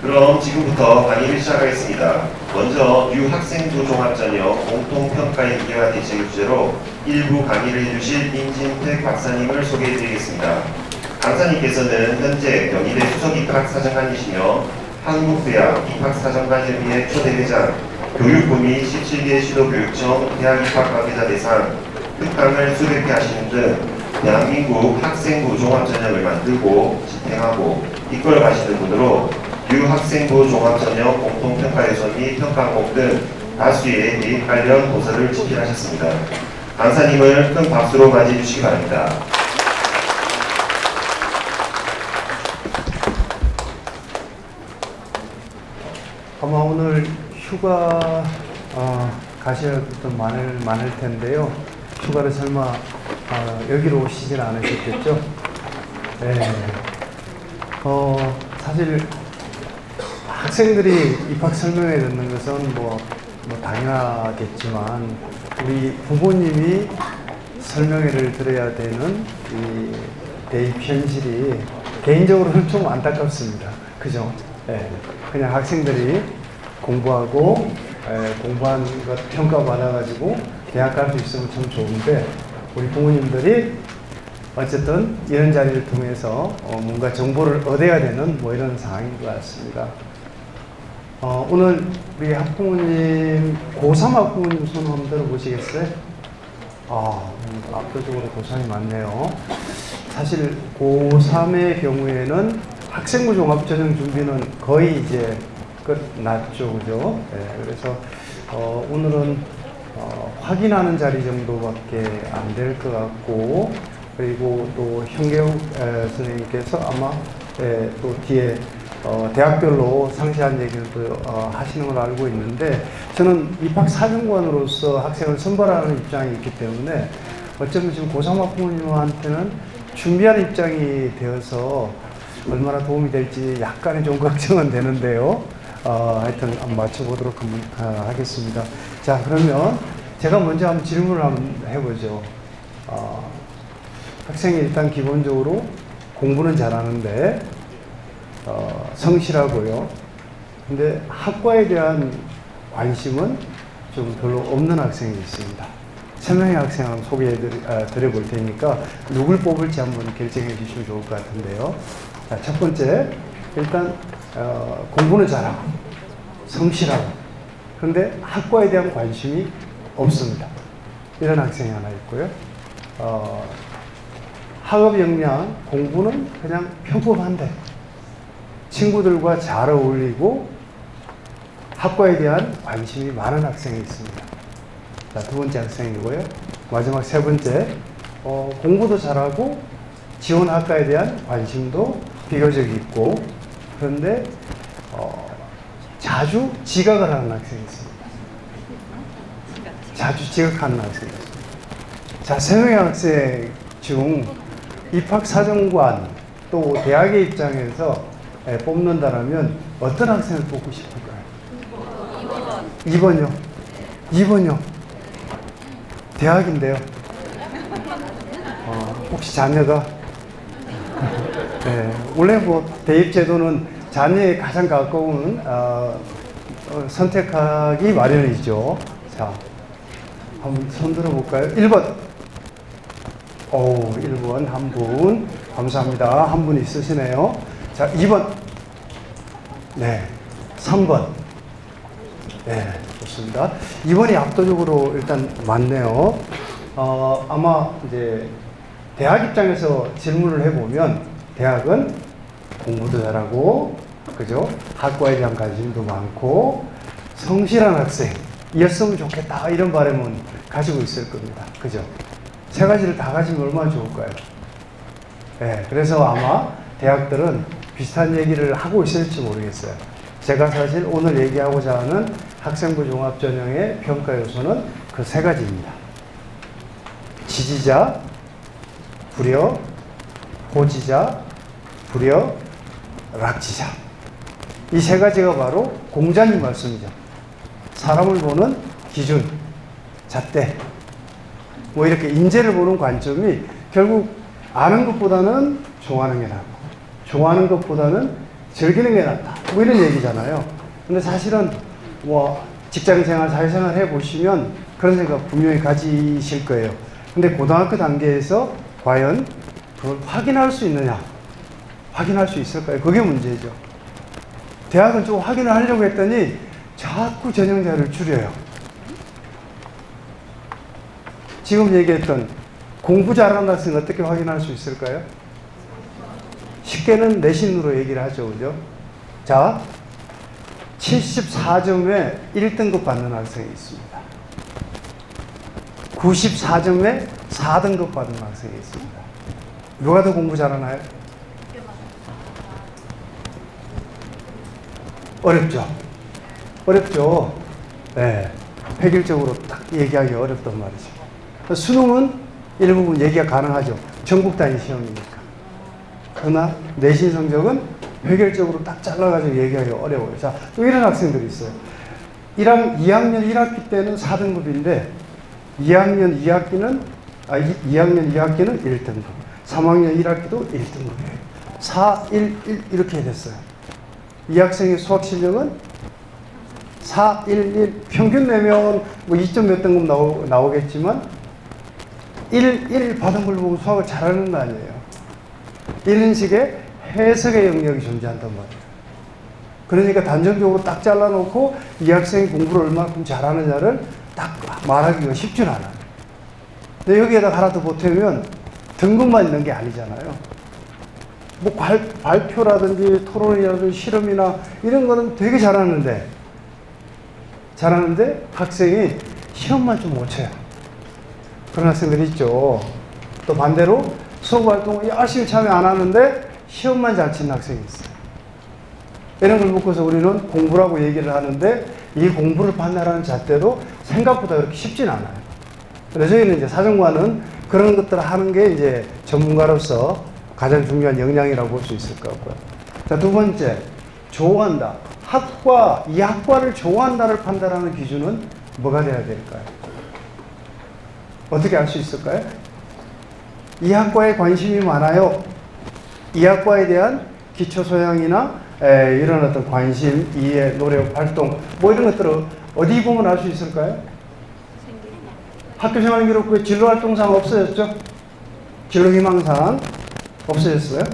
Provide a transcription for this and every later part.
그럼 지금부터 강의를 시작하겠습니다. 먼저 유학생부 종합전형 공통평가일기와 대책 주제로 일부 강의를 해주실 임진택 박사님을 소개해드리겠습니다. 강사님께서는 현재 경희대 수석입학사정관이시며 한국대학 입학사정관협의회 초대회장, 교육부 및 17개 시도교육청 대학입학 관계자 대상 특강을 수백회 하시는 등 대한민국 학생부 종합전형을 만들고 집행하고 이끌어 가시는 분으로 유학생부 종합전형 공통평가요소 및 평가항목 등 다수의 대입 관련 도서를 집필하셨습니다. 강사님을 큰 박수로 맞이해 주시기 바랍니다. 아마 오늘 휴가 가실 분도 많을 텐데요. 휴가를 설마 여기로 오시진 않으셨겠죠? 네. 사실 학생들이 입학 설명회 듣는 것은 뭐 당연하겠지만 우리 부모님이 설명회를 들어야 되는 이 대입 현실이 개인적으로는 좀 안타깝습니다. 그죠? 네. 그냥 학생들이 공부하고 공부한 것 평가받아가지고 대학 갈 수 있으면 참 좋은데 우리 부모님들이 어쨌든 이런 자리를 통해서 뭔가 정보를 얻어야 되는 뭐 이런 상황인 것 같습니다. 오늘 우리 학부모님 고3 학부모님 손 한번 들어보시겠어요? 압도적으로 고3이 많네요. 사실 고3의 경우에는 학생부 종합전형 준비는 거의 이제 끝났죠, 그죠? 네, 그래서 오늘은 확인하는 자리 정도밖에 안 될 것 같고, 그리고 또 현계욱 선생님께서 아마 또 뒤에 대학별로 상세한 얘기를 또 하시는 걸 알고 있는데, 저는 입학사정관으로서 학생을 선발하는 입장이 있기 때문에 어쩌면 지금 고3 학부모님한테는 준비하는 입장이 되어서 얼마나 도움이 될지 약간의 좀 걱정은 되는데요. 하여튼 한번 맞춰보도록 하겠습니다. 자, 그러면 제가 먼저 한번 질문을 한번 해보죠. 학생이 일단 기본적으로 공부는 잘하는데 성실하고요. 근데 학과에 대한 관심은 좀 별로 없는 학생이 있습니다. 3명의 학생 한번 소개해 드려볼 테니까 누굴 뽑을지 한번 결정해 주시면 좋을 것 같은데요. 자, 첫 번째, 일단 공부는 잘하고 성실하고 그런데 학과에 대한 관심이 없습니다. 이런 학생이 하나 있고요. 학업 역량, 공부는 그냥 평범한데 친구들과 잘 어울리고 학과에 대한 관심이 많은 학생이 있습니다. 자, 두 번째 학생이고요. 마지막 세 번째, 공부도 잘하고 지원 학과에 대한 관심도 비교적 있고 그런데 자주 지각을 하는 학생이 있습니다. 자주 지각하는 학생이 있습니다. 자, 세 명의 학생 중 입학사정관 또 대학의 입장에서 뽑는다라면 어떤 학생을 뽑고 싶을까요? 2번이요. 2번이요. 대학인데요. 혹시 자녀가? 네, 원래 뭐 대입제도는 자녀에 가장 가까운 선택하기 마련이죠. 자, 한번 손 들어볼까요? 1번. 1번 한 분. 감사합니다. 한 분 있으시네요. 자, 2번. 네. 3번. 네, 좋습니다. 2번이 압도적으로 일단 많네요. 아마 이제 대학 입장에서 질문을 해보면 대학은 공부도 잘하고, 그죠? 학과에 대한 관심도 많고, 성실한 학생이었으면 좋겠다. 이런 바람은 가지고 있을 겁니다. 그죠? 세 가지를 다 가지면 얼마나 좋을까요? 네, 그래서 아마 대학들은 비슷한 얘기를 하고 있을지 모르겠어요. 제가 사실 오늘 얘기하고자 하는 학생부 종합전형의 평가 요소는 그 세 가지입니다. 지지자, 불여, 호지자, 불여, 락지자. 이 세 가지가 바로 공자님 말씀이죠. 사람을 보는 기준, 잣대. 뭐 이렇게 인재를 보는 관점이 결국 아는 것보다는 좋아하는 게 나고, 좋아하는 것보다는 즐기는 게 낫다. 뭐 이런 얘기잖아요. 근데 사실은 뭐 직장생활, 사회생활 해보시면 그런 생각 분명히 가지실 거예요. 근데 고등학교 단계에서 과연 그걸 확인할 수 있느냐? 확인할 수 있을까요? 그게 문제죠. 대학은 좀 확인을 하려고 했더니 자꾸 전형자를 줄여요. 지금 얘기했던 공부 잘하는 학생 어떻게 확인할 수 있을까요? 쉽게는 내신으로 얘기를 하죠. 그죠? 자, 74점에 1등급 받는 학생이 있습니다. 94점에 4등급 받는 학생이 있습니다. 누가 더 공부 잘하나요? 어렵죠? 어렵죠? 네. 획일적으로 딱 얘기하기 어렵단 말이죠. 수능은 일부분 얘기가 가능하죠. 전국 단위 시험이니까. 그러나 내신 성적은 획일적으로 딱 잘라가지고 얘기하기 어려워요. 자, 또 이런 학생들이 있어요. 2학년 1학기 때는 4등급인데 2학년 2학기는 1등급, 3학년 1학기도 1등급이에요. 4, 1, 1 이렇게 됐어요. 이 학생의 수학 실력은 4, 1, 1 평균 내면 뭐 2점 몇 등급 나오겠지만 1 받은 걸 보고 수학을 잘하는 거 아니에요. 이런 식의 해석의 영역이 존재한단 말이에요. 그러니까 단정적으로 딱 잘라놓고 이 학생이 공부를 얼마큼 잘하느냐를 딱 말하기가 쉽지 않아요. 근데 여기에다 하나 더 보태면 등급만 있는 게 아니잖아요. 뭐 발표라든지 토론이라든지 실험이나 이런 거는 되게 잘하는데 학생이 시험만 좀 못 쳐요. 그런 학생들이 있죠. 또 반대로 수업 활동을 열심히 참여 안 하는데 시험만 잘 치는 학생이 있어요. 이런 걸 묶어서 우리는 공부라고 얘기를 하는데 이 공부를 판단하는 잣대도 생각보다 그렇게 쉽진 않아요. 그래서 저희는 이제 사정관은 그런 것들을 하는 게 이제 전문가로서 가장 중요한 역량이라고 볼 수 있을 것 같고요. 자, 두 번째, 좋아한다. 이 학과를 좋아한다를 판단하는 기준은 뭐가 돼야 될까요? 어떻게 알 수 있을까요? 이 학과에 관심이 많아요. 이 학과에 대한 기초 소양이나 이런 어떤 관심, 이해, 노력, 활동 뭐 이런 것들을 어디 보면 알 수 있을까요? 학교생활 기록부에 진로활동상 없어졌죠? 진로희망상 없어졌어요?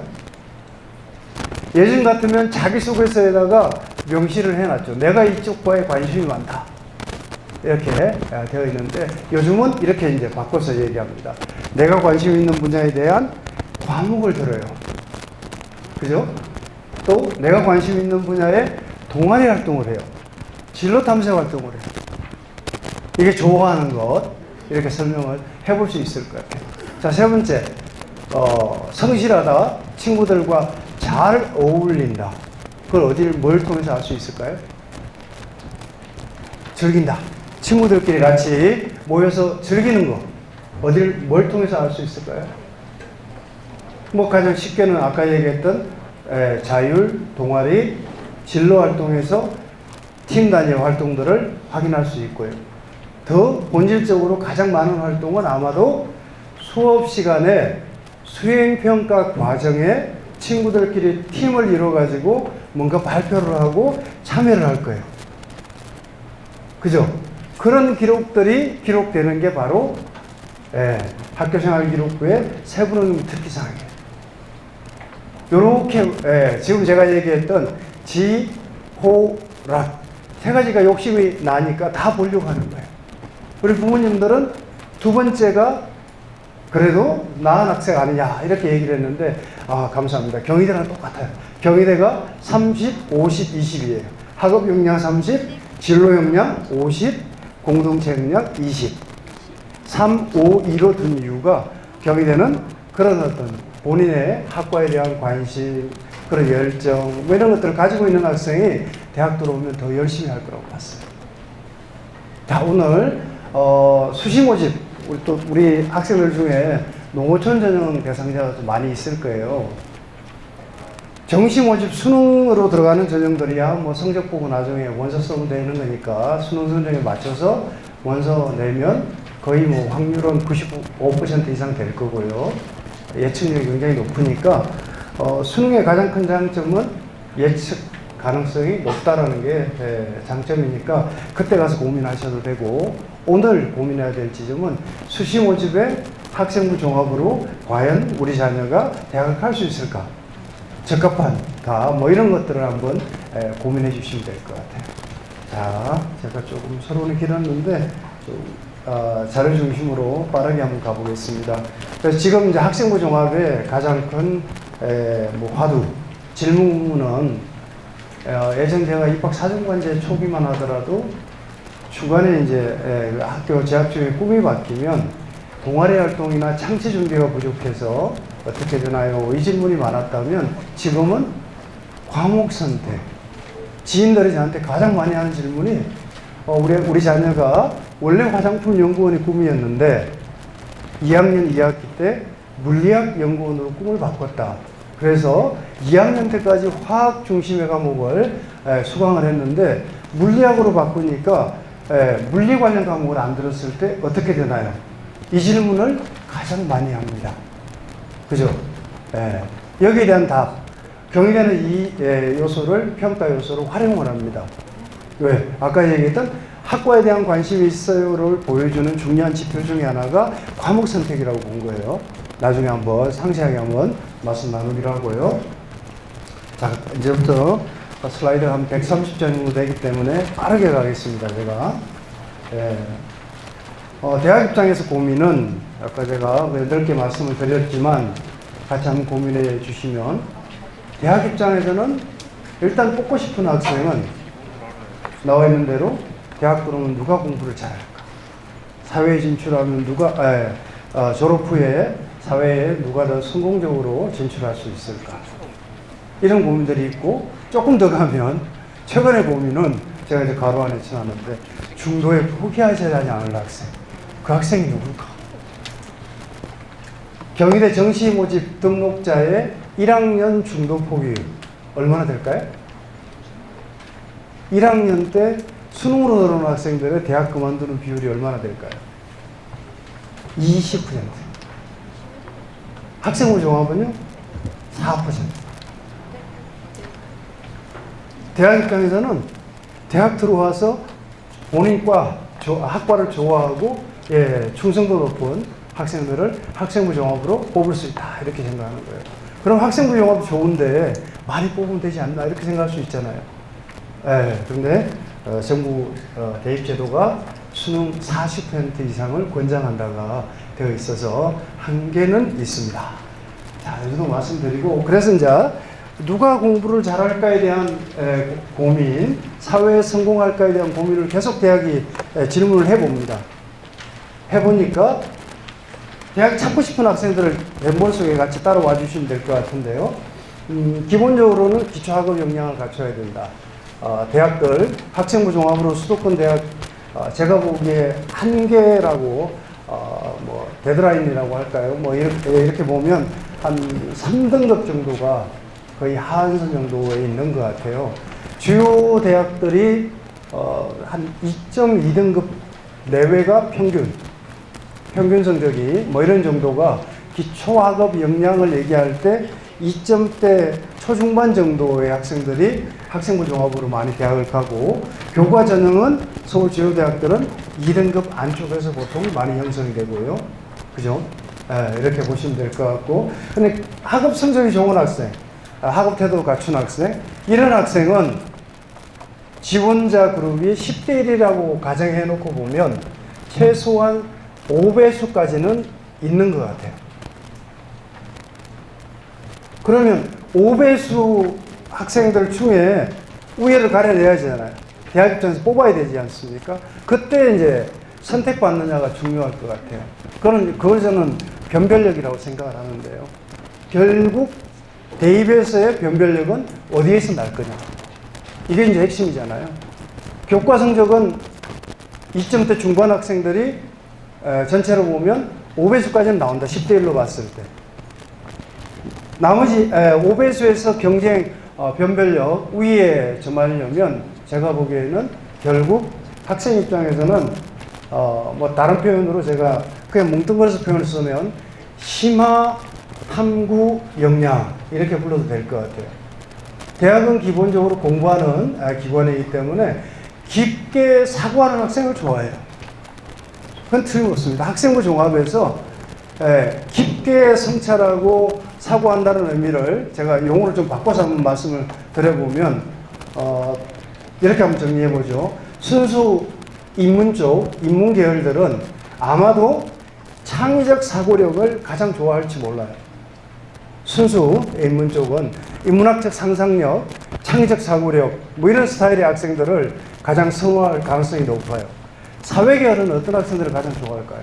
예전 같으면 자기소개서에다가 명시를 해놨죠. 내가 이쪽 과에 관심이 많다. 이렇게 되어 있는데 요즘은 이렇게 이제 바꿔서 얘기합니다. 내가 관심 있는 분야에 대한 과목을 들어요. 그죠? 또 내가 관심 있는 분야에 동아리 활동을 해요. 진로 탐색 활동을 해요. 이게 좋아하는 것 이렇게 설명을 해볼 수 있을 것 같아요. 자, 세 번째, 성실하다, 친구들과 잘 어울린다. 그걸 뭘 통해서 알 수 있을까요? 즐긴다. 친구들끼리 같이 모여서 즐기는 거. 뭘 통해서 알 수 있을까요? 뭐 가장 쉽게는 아까 얘기했던 자율, 동아리, 진로 활동에서 팀 단위 활동들을 확인할 수 있고요. 더 본질적으로 가장 많은 활동은 아마도 수업 시간에 수행평가 과정에 친구들끼리 팀을 이뤄가지고 뭔가 발표를 하고 참여를 할 거예요. 그죠? 그런 기록들이 기록되는 게 바로 학교생활 기록부의 세부능 특기사항이에요. 요렇게 지금 제가 얘기했던 지, 호, 락 세 가지가 욕심이 나니까 다 보려고 하는 거예요. 우리 부모님들은 두 번째가 그래도 나은 학생 아니냐 이렇게 얘기를 했는데 감사합니다. 경희대랑 똑같아요. 경희대가 30, 50, 20이에요. 학업 역량 30, 진로 역량 50, 공동체 역량 20. 3, 5, 2로 둔 이유가 경희대는 그런 어떤 본인의 학과에 대한 관심, 그런 열정 뭐 이런 것들을 가지고 있는 학생이 대학 들어오면 더 열심히 할 거라고 봤어요. 자, 오늘 수시 모집 우리 학생들 중에 농어촌 전형 대상자가 좀 많이 있을 거예요. 정시 모집 수능으로 들어가는 전형들이야 뭐 성적 보고 나중에 원서 쓰면 되는 거니까 수능 성적에 맞춰서 원서 내면 거의 뭐 확률은 95% 이상 될 거고요. 예측률이 굉장히 높으니까 수능의 가장 큰 장점은 예측 가능성이 높다라는 게 장점이니까 그때 가서 고민하셔도 되고, 오늘 고민해야 될 지점은 수시 모집의 학생부 종합으로 과연 우리 자녀가 대학을 갈 수 있을까? 적합한가? 뭐 이런 것들을 한번 고민해 주시면 될 것 같아요. 자, 제가 조금 서론이 길었는데 좀 자료 중심으로 빠르게 한번 가보겠습니다. 그래서 지금 이제 학생부 종합의 가장 큰 뭐 화두 질문은 예전 제가 입학 사정관제 초기만 하더라도 중간에 이제 학교 재학 중에 꿈이 바뀌면 동아리 활동이나 창체 준비가 부족해서 어떻게 되나요? 이 질문이 많았다면 지금은 과목 선택. 지인들이 저한테 가장 많이 하는 질문이 우리 자녀가 원래 화장품 연구원이 꿈이었는데 2학년 2학기 때 물리학 연구원으로 꿈을 바꿨다. 그래서 2학년 때까지 화학 중심의 과목을 수강을 했는데 물리학으로 바꾸니까 물리 관련 과목을 안 들었을 때 어떻게 되나요? 이 질문을 가장 많이 합니다. 그죠? 여기에 대한 답. 경희대는 이 요소를 평가 요소로 활용을 합니다. 왜? 아까 얘기했던 학과에 대한 관심이 있어요를 보여주는 중요한 지표 중에 하나가 과목 선택이라고 본 거예요. 나중에 한번 상세하게 한번 말씀 나누기로 하고요. 자, 이제부터 슬라이드가 한 130장 정도 되기 때문에 빠르게 가겠습니다, 제가. 대학 입장에서 고민은 아까 제가 넓게 말씀을 드렸지만 같이 한번 고민해 주시면, 대학 입장에서는 일단 뽑고 싶은 학생은 나와 있는 대로 대학 들어오면 누가 공부를 잘할까? 사회에 진출하면 졸업 후에 사회에 누가 더 성공적으로 진출할 수 있을까? 이런 고민들이 있고, 조금 더 가면 최근의 고민은 제가 이제 가로 안에 쳐놨는데 중도에 포기하지 않을 학생. 그 학생이 누굴까? 경희대 정시 모집 등록자의 1학년 중도 포기율 얼마나 될까요? 1학년 때 수능으로 들어오는 학생들의 대학 그만두는 비율이 얼마나 될까요? 20%. 학생부 종합은요? 4%. 대학 입장에서는 대학 들어와서 본인 학과를 좋아하고 충성도 높은 학생들을 학생부 종합으로 뽑을 수 있다, 이렇게 생각하는 거예요. 그럼 학생부 종합이 좋은데 많이 뽑으면 되지 않나, 이렇게 생각할 수 있잖아요. 그런데 정부 대입 제도가 수능 40% 이상을 권장한다가 되어 있어서 한계는 있습니다. 자, 이 정도 말씀드리고, 그래서 이제 누가 공부를 잘할까에 대한 고민, 사회에 성공할까에 대한 고민을 계속 대학이 질문을 해봅니다. 해보니까 대학 찾고 싶은 학생들을 멤버 속에 같이 따라와 주시면 될 것 같은데요. 기본적으로는 기초학업 역량을 갖춰야 된다. 대학들 학생부 종합으로 수도권 대학, 제가 보기에 한계라고 뭐 데드라인이라고 할까요? 뭐 이렇게 보면 한 3등급 정도가 거의 하한선 정도에 있는 것 같아요. 주요 대학들이 한 2.2등급 내외가 평균 성적이 뭐 이런 정도가, 기초학업 역량을 얘기할 때 2점대 초중반 정도의 학생들이 학생부 종합으로 많이 대학을 가고, 교과 전형은 서울 주요 대학들은 2등급 안쪽에서 보통 많이 형성이 되고요. 그죠? 이렇게 보시면 될 것 같고, 근데 학업 성적이 좋은 학생, 학업 태도를 갖춘 학생, 이런 학생은 지원자 그룹이 10대 1이라고 가정해 놓고 보면 최소한 5배수까지는 있는 것 같아요. 그러면 5배수 학생들 중에 우열을 가려내야 되잖아요. 대학 입장에서 뽑아야 되지 않습니까? 그때 이제 선택받느냐가 중요할 것 같아요. 그걸 저는 변별력이라고 생각을 하는데요. 결국 대입에서의 변별력은 어디에서 날 거냐. 이게 이제 핵심이잖아요. 교과 성적은 2점대 중반 학생들이 전체로 보면 5배수까지는 나온다. 10대 1로 봤을 때. 나머지 5배수에서 경쟁 변별력 우위에 점하려면 제가 보기에는 결국 학생 입장에서는 뭐 다른 표현으로 제가 그냥 뭉뚱그려서 표현을 쓰면 심화 탐구 역량 이렇게 불러도 될 것 같아요. 대학은 기본적으로 공부하는 기관이기 때문에 깊게 사고하는 학생을 좋아해요. 그건 틀림없습니다. 학생부 종합에서 깊게 성찰하고 사고한다는 의미를 제가 용어를 좀 바꿔서 한번 말씀을 드려보면 이렇게 한번 정리해보죠. 순수 인문 쪽, 인문 계열들은 아마도 창의적 사고력을 가장 좋아할지 몰라요. 순수 인문 쪽은 인문학적 상상력, 창의적 사고력 뭐 이런 스타일의 학생들을 가장 선호할 가능성이 높아요. 사회계열은 어떤 학생들을 가장 좋아할까요?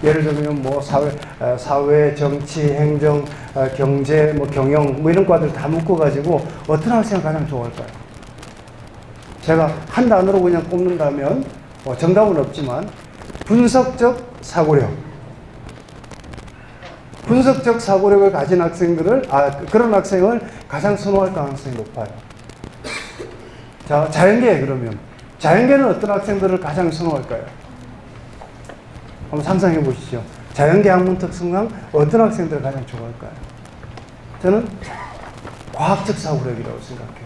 예를 들면 뭐 사회, 정치, 행정, 경제, 뭐 경영 뭐 이런 과들 다 묶어가지고 어떤 학생을 가장 좋아할까요? 제가 한 단어로 그냥 꼽는다면 정답은 없지만 분석적 사고력. 분석적 사고력을 가진 학생들을 그런 학생을 가장 선호할 가능성이 높아요. 자, 자연계 그러면 자연계는 어떤 학생들을 가장 선호할까요? 한번 상상해 보시죠. 자연계 학문 특성상 어떤 학생들을 가장 좋아할까요? 저는 과학적 사고력이라고 생각해요.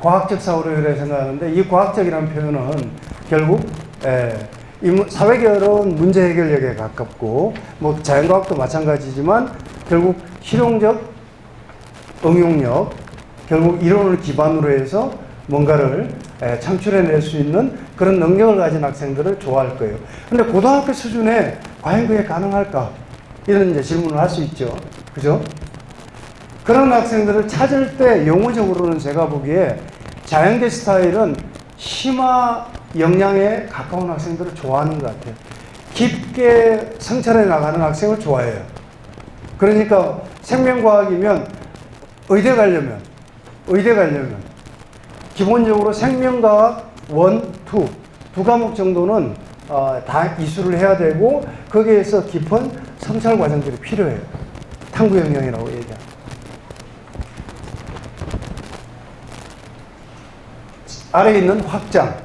과학적 사고력이라고 생각하는데 이 과학적이라는 표현은 결국 사회계열은 문제 해결력에 가깝고 뭐 자연과학도 마찬가지지만 결국 실용적 응용력, 결국 이론을 기반으로 해서 뭔가를 창출해낼 수 있는 그런 능력을 가진 학생들을 좋아할 거예요. 근데 고등학교 수준에 과연 그게 가능할까? 이런 이제 질문을 할 수 있죠. 그죠? 그런 학생들을 찾을 때 용어적으로는 제가 보기에 자연계 스타일은 심화 역량에 가까운 학생들을 좋아하는 것 같아요. 깊게 성찰해 나가는 학생을 좋아해요. 그러니까 생명과학이면 의대 가려면 기본적으로 생명과학 1, 2, 두 과목 정도는 다 이수를 해야 되고 거기에서 깊은 성찰 과정들이 필요해요. 탐구 역량이라고 얘기합니다. 아래에 있는 확장,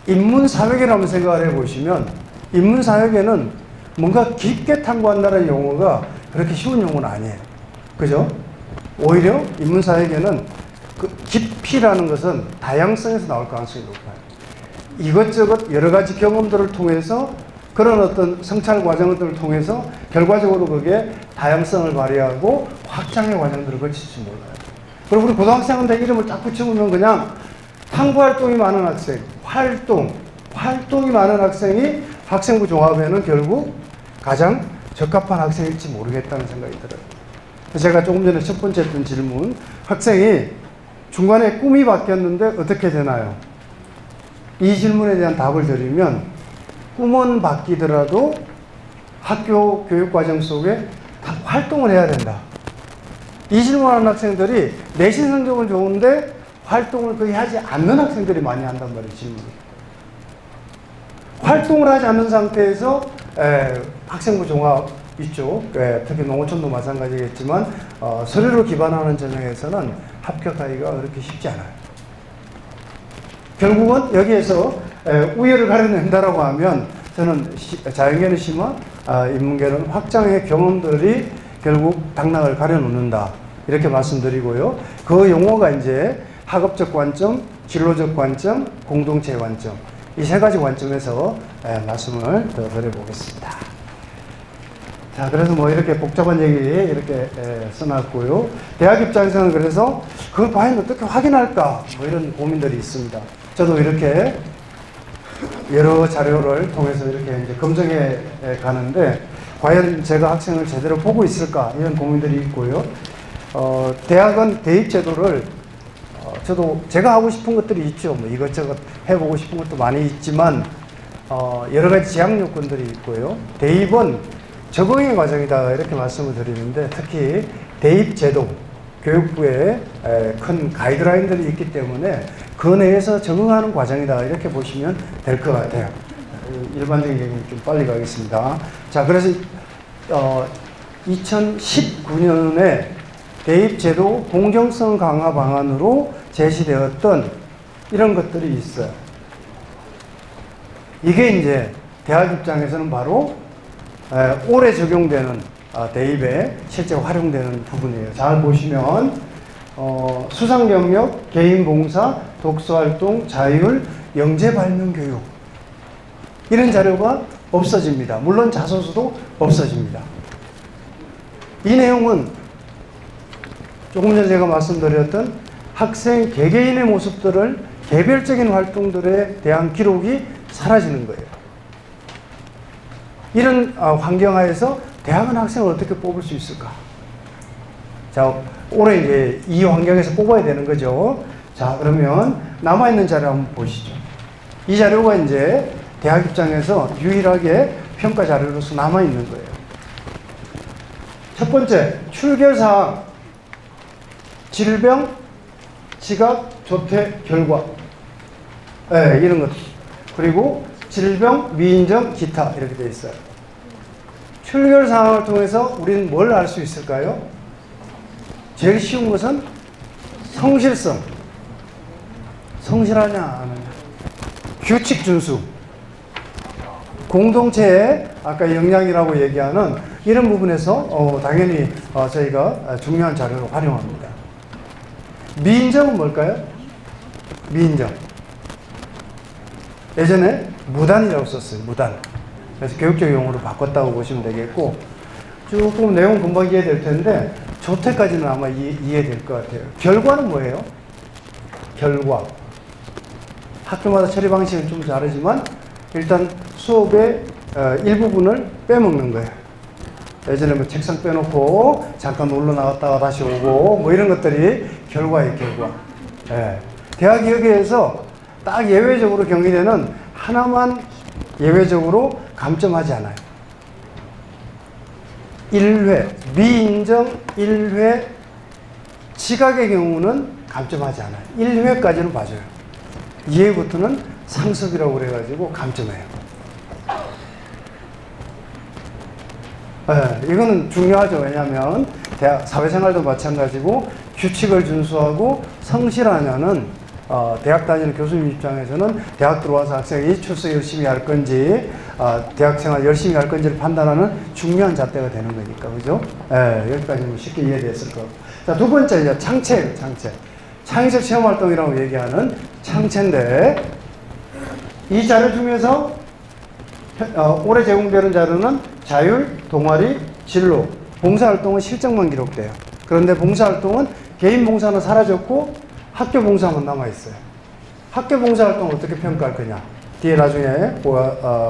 인문사회계라고 생각을 해보시면 인문사회계는 뭔가 깊게 탐구한다는 용어가 그렇게 쉬운 용어는 아니에요. 그죠? 오히려 인문사회계는 그 깊이라는 것은 다양성에서 나올 가능성이 높아요. 이것저것 여러 가지 경험들을 통해서 그런 어떤 성찰 과정들을 통해서 결과적으로 그게 다양성을 발휘하고 확장의 과정들을 거칠지 몰라요. 그리고 우리 고등학생한테 이름을 딱 붙여보면 그냥 탐구 활동이 많은 학생, 활동이 많은 학생이 학생부 종합에는 결국 가장 적합한 학생일지 모르겠다는 생각이 들어요. 제가 조금 전에 첫 번째 했던 질문, 학생이 중간에 꿈이 바뀌었는데 어떻게 되나요? 이 질문에 대한 답을 드리면 꿈은 바뀌더라도 학교 교육과정 속에 활동을 해야 된다. 이 질문하는 학생들이 내신 성적은 좋은데 활동을 거의 하지 않는 학생들이 많이 한단 말이에요, 질문을. 활동을 하지 않는 상태에서 학생부 종합 있죠. 특히 농어촌도 마찬가지겠지만 서류를 기반하는 전형에서는 합격하기가 그렇게 쉽지 않아요. 결국은 여기에서 우열을 가려낸다라고 하면 저는 자연계는 심화, 인문계는 확장의 경험들이 결국 당락을 가려놓는다. 이렇게 말씀드리고요. 그 용어가 이제 학업적 관점, 진로적 관점, 공동체 관점. 이 세 가지 관점에서 말씀을 더 드려보겠습니다. 자, 그래서 뭐 이렇게 복잡한 얘기 이렇게 써놨고요. 대학 입장에서는 그래서 그걸 과연 어떻게 확인할까? 뭐 이런 고민들이 있습니다. 저도 이렇게 여러 자료를 통해서 이렇게 이제 검증해 가는데 과연 제가 학생을 제대로 보고 있을까? 이런 고민들이 있고요. 대학은 대입제도를 저도 제가 하고 싶은 것들이 있죠. 뭐 이것저것 해보고 싶은 것도 많이 있지만 여러 가지 제약 요건들이 있고요. 대입은 적응의 과정이다 이렇게 말씀을 드리는데 특히 대입제도 교육부에 큰 가이드라인들이 있기 때문에 그 내에서 적응하는 과정이다 이렇게 보시면 될 것 같아요. 일반적인 얘기는 좀 빨리 가겠습니다. 자, 그래서 2019년에 대입제도 공정성 강화 방안으로 제시되었던 이런 것들이 있어요. 이게 이제 대학 입장에서는 바로 올해 적용되는 대입에 실제 활용되는 부분이에요. 잘 보시면 수상 경력, 개인 봉사, 독서 활동, 자율, 영재 발명 교육 이런 자료가 없어집니다. 물론 자소서도 없어집니다. 이 내용은 조금 전에 제가 말씀드렸던 학생 개개인의 모습들을 개별적인 활동들에 대한 기록이 사라지는 거예요. 이런 환경하에서 대학은 학생을 어떻게 뽑을 수 있을까? 자, 올해 이제 이 환경에서 뽑아야 되는 거죠. 자, 그러면 남아있는 자료 한번 보시죠. 이 자료가 이제 대학 입장에서 유일하게 평가 자료로서 남아있는 거예요. 첫 번째, 출결사항, 질병, 지각, 조퇴, 결과. 네, 이런 것. 그리고 질병, 미인정, 기타 이렇게 되어 있어요. 출결사항을 통해서 우리는 뭘 알 수 있을까요? 제일 쉬운 것은 성실성. 성실하냐, 안 하냐. 규칙 준수. 공동체의 아까 역량이라고 얘기하는 이런 부분에서 당연히 저희가 중요한 자료를 활용합니다. 미인정은 뭘까요? 미인정. 예전에 무단이라고 썼어요. 무단. 그래서 교육적 용어로 바꿨다고 보시면 되겠고 조금 내용 금방 이해될 텐데 조퇴까지는 아마 이해될 것 같아요. 결과는 뭐예요? 결과. 학교마다 처리 방식은 좀 다르지만 일단 수업의 일부분을 빼먹는 거예요. 예전에 뭐 책상 빼놓고 잠깐 놀러 나갔다가 다시 오고 뭐 이런 것들이 결과예요, 결과. 예. 대학이 여기에서 딱 예외적으로 경희대는 하나만 예외적으로 감점하지 않아요. 1회, 미인정 1회 지각의 경우는 감점하지 않아요. 1회까지는 봐줘요. 2회부터는 상습이라고 그래가지고 감점해요. 네, 이거는 중요하죠. 왜냐하면 대학 사회생활도 마찬가지고 규칙을 준수하고 성실하냐는 대학 다니는 교수님 입장에서는 대학 들어와서 학생이 출석 열심히 할 건지 대학생활 열심히 할 건지를 판단하는 중요한 잣대가 되는 거니까, 그죠? 네, 여기까지 쉽게 이해됐을 거고. 자, 두 번째 이제 창체예요. 창체. 창의적 체험활동이라고 얘기하는 창체인데 이 자료 중에서 올해 제공되는 자료는 자율, 동아리, 진로, 봉사활동은 실적만 기록돼요. 그런데 봉사활동은 개인 봉사는 사라졌고 학교 봉사만 남아있어요. 학교 봉사활동을 어떻게 평가할 거냐. 뒤에 나중에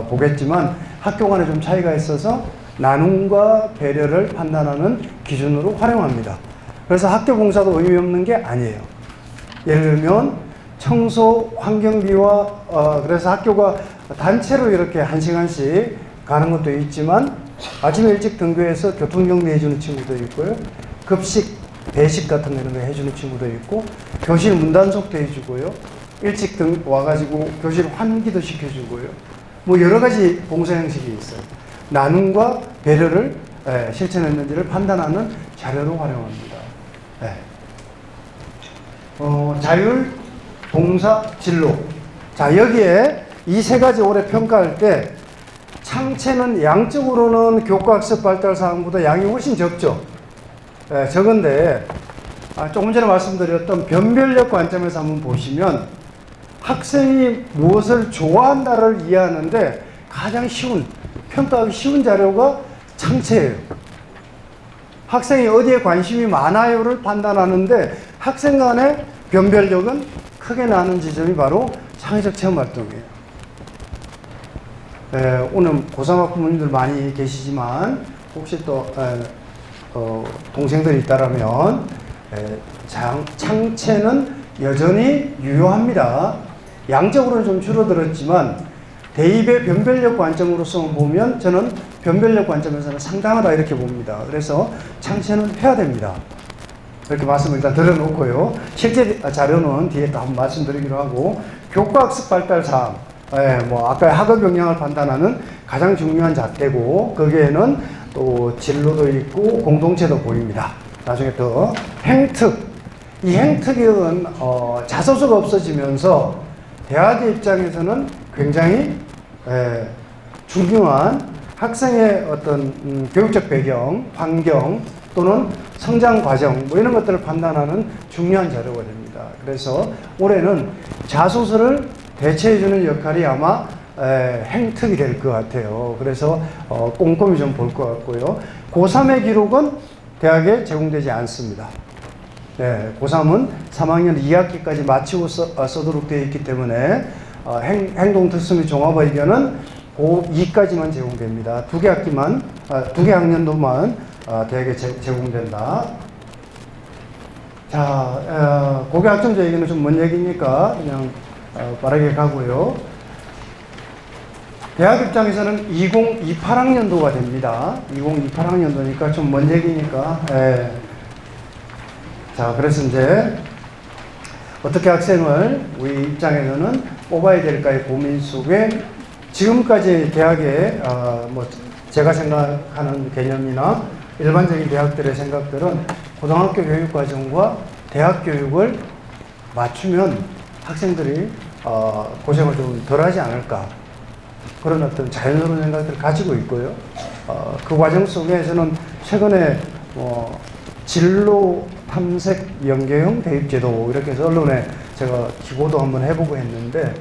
보겠지만 학교 간에 좀 차이가 있어서 나눔과 배려를 판단하는 기준으로 활용합니다. 그래서 학교 봉사도 의미 없는 게 아니에요. 예를 들면 청소, 환경비와 그래서 학교가 단체로 이렇게 1시간씩 가는 것도 있지만 아침에 일찍 등교해서 교통정리 해주는 친구도 있고요. 급식, 배식 같은 거 이런 거 해주는 친구도 있고 교실 문단속도 해주고요. 일찍 와가지고 교실 환기도 시켜주고요. 뭐 여러 가지 봉사 형식이 있어요. 나눔과 배려를 실천했는지를 판단하는 자료로 활용합니다. 자율, 봉사, 진로. 자, 여기에 이 세 가지 올해 평가할 때 창체는 양적으로는 교과학습 발달 사항보다 양이 훨씬 적죠. 적은데 조금 전에 말씀드렸던 변별력 관점에서 한번 보시면 학생이 무엇을 좋아한다를 이해하는데 가장 쉬운, 평가하기 쉬운 자료가 창체예요. 학생이 어디에 관심이 많아요를 판단하는데 학생 간의 변별력은 크게 나는 지점이 바로 창의적 체험활동이에요. 오늘 고3 학부모님들 많이 계시지만 혹시 또 동생들이 있다라면 창체는 여전히 유효합니다. 양적으로는 좀 줄어들었지만 대입의 변별력 관점으로서 보면 저는 변별력 관점에서는 상당하다 이렇게 봅니다. 그래서 창체는 해야 됩니다. 이렇게 말씀을 일단 드려놓고요. 실제 자료는 뒤에 또 한번 말씀드리기로 하고 교과학습 발달 사항, 뭐 아까 학업 역량을 판단하는 가장 중요한 잣대고 거기에는 또 진로도 있고 공동체도 보입니다. 나중에 또 행특, 이 행특은 자소서가 없어지면서 대학의 입장에서는 굉장히 중요한 학생의 어떤 교육적 배경, 환경 또는 성장 과정 뭐 이런 것들을 판단하는 중요한 자료가 됩니다. 그래서 올해는 자소서를 대체해주는 역할이 아마 행특이 될 것 같아요. 그래서 꼼꼼히 좀 볼 것 같고요. 고3의 기록은 대학에 제공되지 않습니다. 네, 고3은 3학년 2학기까지 마치고 써도록 되어 있기 때문에 행동특수 및 종합의견은 고2까지만 제공됩니다. 두 개 학년도만 대학에 제공된다. 자, 고교학점제 얘기는 좀 먼 얘기니까 그냥 빠르게 가고요. 대학 입장에서는 2028학년도가 됩니다. 2028학년도니까 좀 먼 얘기니까. 예. 자, 그래서 이제 어떻게 학생을 우리 입장에서는 뽑아야 될까의 고민 속에 지금까지 대학에 뭐 제가 생각하는 개념이나 일반적인 대학들의 생각들은 고등학교 교육 과정과 대학 교육을 맞추면 학생들이 고생을 좀 덜하지 않을까 그런 어떤 자연스러운 생각들을 가지고 있고요. 그 과정 속에서는 최근에 진로 탐색 연계형 대입제도 이렇게 해서 언론에 제가 기고도 한번 해보고 했는데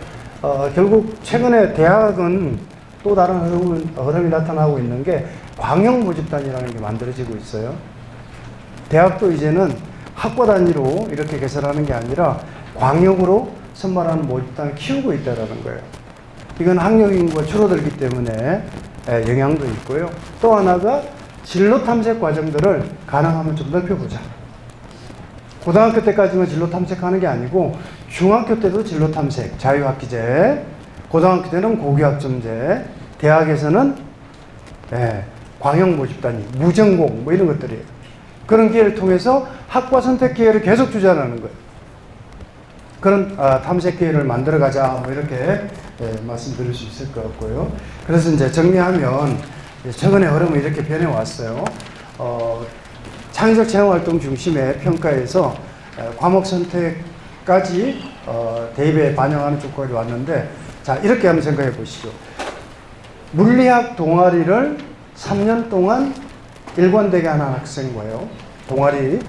결국 최근에 대학은 또 다른 흐름이 나타나고 있는 게 광역 모집단이라는 게 만들어지고 있어요. 대학도 이제는 학과 단위로 이렇게 개설하는 게 아니라 광역으로 선발하는 모집단을 키우고 있다는 거예요. 이건 학력 인구가 줄어들기 때문에 영향도 있고요. 또 하나가 진로 탐색 과정들을 가능하면 좀 넓혀보자. 고등학교 때까지만 진로 탐색하는 게 아니고 중학교 때도 진로 탐색, 자유학기제, 고등학교 때는 고교학점제, 대학에서는 광역 모집단위, 무전공 뭐 이런 것들이에요. 그런 기회를 통해서 학과 선택 기회를 계속 주자라는 거예요. 그런 탐색 기회를 만들어가자 뭐 이렇게 말씀드릴 수 있을 것 같고요. 그래서 이제 정리하면 최근에 흐름은 이렇게 변해왔어요. 창의적 체험활동 중심의 평가에서 과목 선택까지 대입에 반영하는 조건이 왔는데 자 이렇게 한번 생각해 보시죠. 물리학 동아리를 3년 동안 일관되게 하는 학생과요. 동아리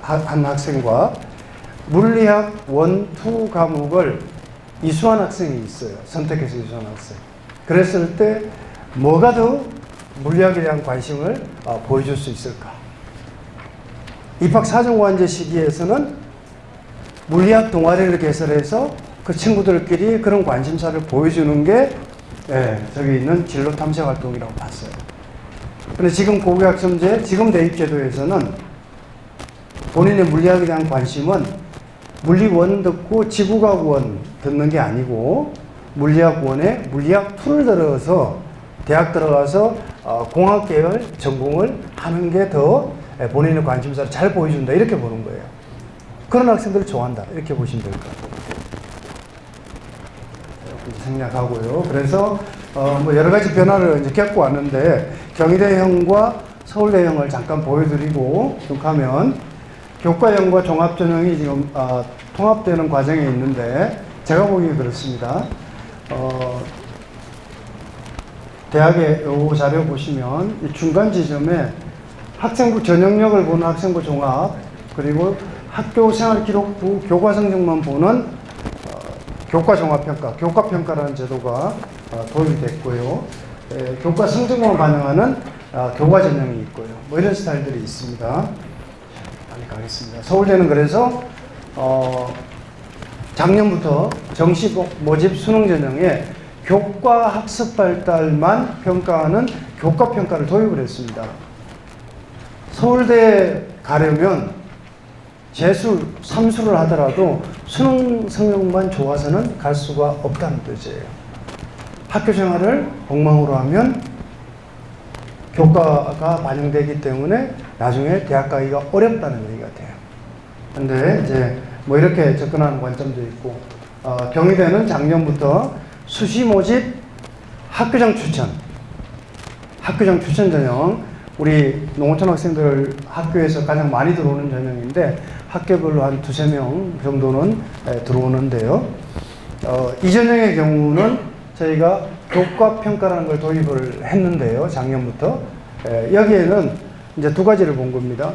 한 학생과 물리학 1, 2 과목을 이수한 학생이 있어요. 선택해서 이수한 학생. 그랬을 때 뭐가 더 물리학에 대한 관심을 보여줄 수 있을까? 입학 사정관제 시기에서는 물리학 동아리를 개설해서 그 친구들끼리 그런 관심사를 보여주는 게 저기 있는 진로 탐색 활동이라고 봤어요. 그런데 지금 고교학점제, 지금 대입제도에서는 본인의 물리학에 대한 관심은 물리1 듣고 지구과학 1 듣는 게 아니고 물리학 1에 물리학 2를 들어서 대학 들어가서 공학계열 전공을 하는 게 더 본인의 관심사를 잘 보여준다 이렇게 보는 거예요. 그런 학생들을 좋아한다 이렇게 보시면 될 것 같아요. 생략하고요. 그래서 뭐 여러 가지 변화를 이제 겪고 왔는데 경희대형과 서울대형을 잠깐 보여드리고 쭉 하면 교과형과 종합전형이 지금 통합되는 과정에 있는데 제가 보기에 그렇습니다. 대학의 이 자료 보시면 이 중간 지점에 학생부 전형력을 보는 학생부 종합 그리고 학교 생활 기록부 교과 성적만 보는 교과 종합평가, 교과평가라는 제도가 도입이 됐고요. 교과 성적만 반영하는 교과 전형이 있고요. 뭐 이런 스타일들이 있습니다. 빨리 가겠습니다. 서울대는 그래서 작년부터 정식 모집 수능 전형에 교과 학습 발달만 평가하는 교과 평가를 도입을 했습니다. 서울대 가려면 재수, 삼수를 하더라도 수능 성적만 좋아서는 갈 수가 없다는 뜻이에요. 학교 생활을 엉망으로 하면 교과가 반영되기 때문에 나중에 대학 가기가 어렵다는 얘기 같아요. 근데 이제 뭐 이렇게 접근하는 관점도 있고, 경희대는 작년부터 수시 모집 학교장 추천 전형, 우리 농어촌 학생들 학교에서 가장 많이 들어오는 전형인데 학교별로 한 2~3명 정도는 들어오는데요. 이 전형의 경우는 저희가 교과 평가라는 걸 도입을 했는데요. 작년부터. 여기에는 이제 두 가지를 본 겁니다.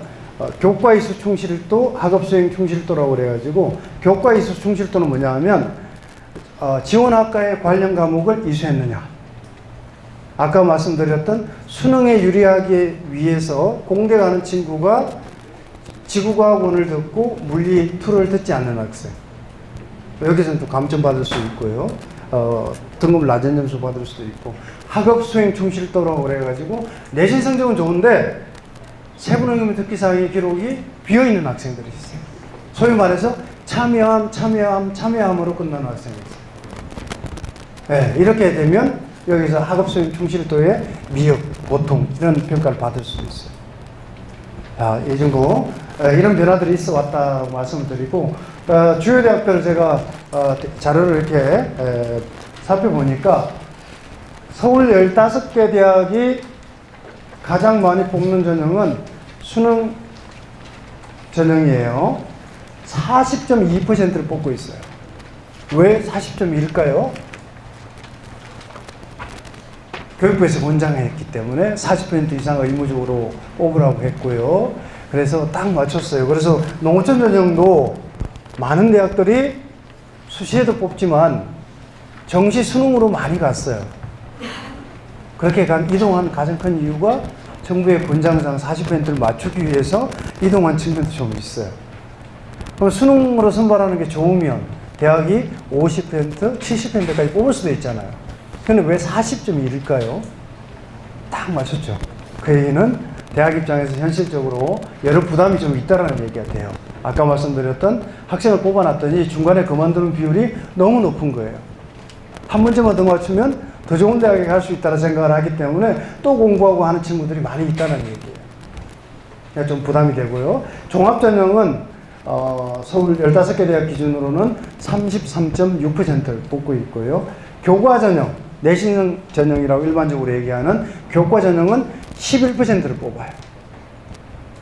교과 이수 충실도, 학업 수행 충실도라고 그래가지고, 교과 이수 충실도는 뭐냐 하면, 지원학과의 관련 과목을 이수했느냐. 아까 말씀드렸던 수능에 유리하기 위해서 공대 가는 친구가 지구과학원을 듣고 물리 2를 듣지 않는 학생. 여기서는 또 감점 받을 수 있고요. 등급 낮은 점수 받을 수도 있고, 학업 수행 충실도라고 그래가지고 내신 성적은 좋은데 세부능력 특기사항의 기록이 비어있는 학생들이 있어요. 소위 말해서 참여함으로 끝나는 학생이 있어요. 네, 이렇게 되면 여기서 학업 수행 충실도의 미흡, 보통 이런 평가를 받을 수도 있어요. 자, 이 정도 이런 변화들이 있어 왔다고 말씀을 드리고, 주요 대학들을 제가 자료를 이렇게 살펴보니까 서울 15개 대학이 가장 많이 뽑는 전형은 수능 전형이에요. 40.2%를 뽑고 있어요. 왜 40.2일까요? 교육부에서 권장했기 때문에 40% 이상 의무적으로 뽑으라고 했고요. 그래서 딱 맞췄어요. 그래서 농어촌 전형도 많은 대학들이 수시에도 뽑지만 정시 수능으로 많이 갔어요. 그렇게 이동한 가장 큰 이유가 정부의 권장상 40%를 맞추기 위해서 이동한 측면도 좀 있어요. 그럼 수능으로 선발하는 게 좋으면 대학이 50%, 70%까지 뽑을 수도 있잖아요. 근데 왜 40.1일까요? 딱 맞췄죠. 그 얘기는 대학 입장에서 현실적으로 여러 부담이 좀 있다라는 얘기가 돼요. 아까 말씀드렸던 학생을 뽑아놨더니 중간에 그만두는 비율이 너무 높은 거예요. 한 문제만 더 맞추면 더 좋은 대학에 갈 수 있다는 생각을 하기 때문에 또 공부하고 하는 친구들이 많이 있다는 얘기예요. 좀 부담이 되고요. 종합전형은 서울 15개 대학 기준으로는 33.6%를 뽑고 있고요. 교과전형, 내신 전형이라고 일반적으로 얘기하는 교과전형은 11%를 뽑아요.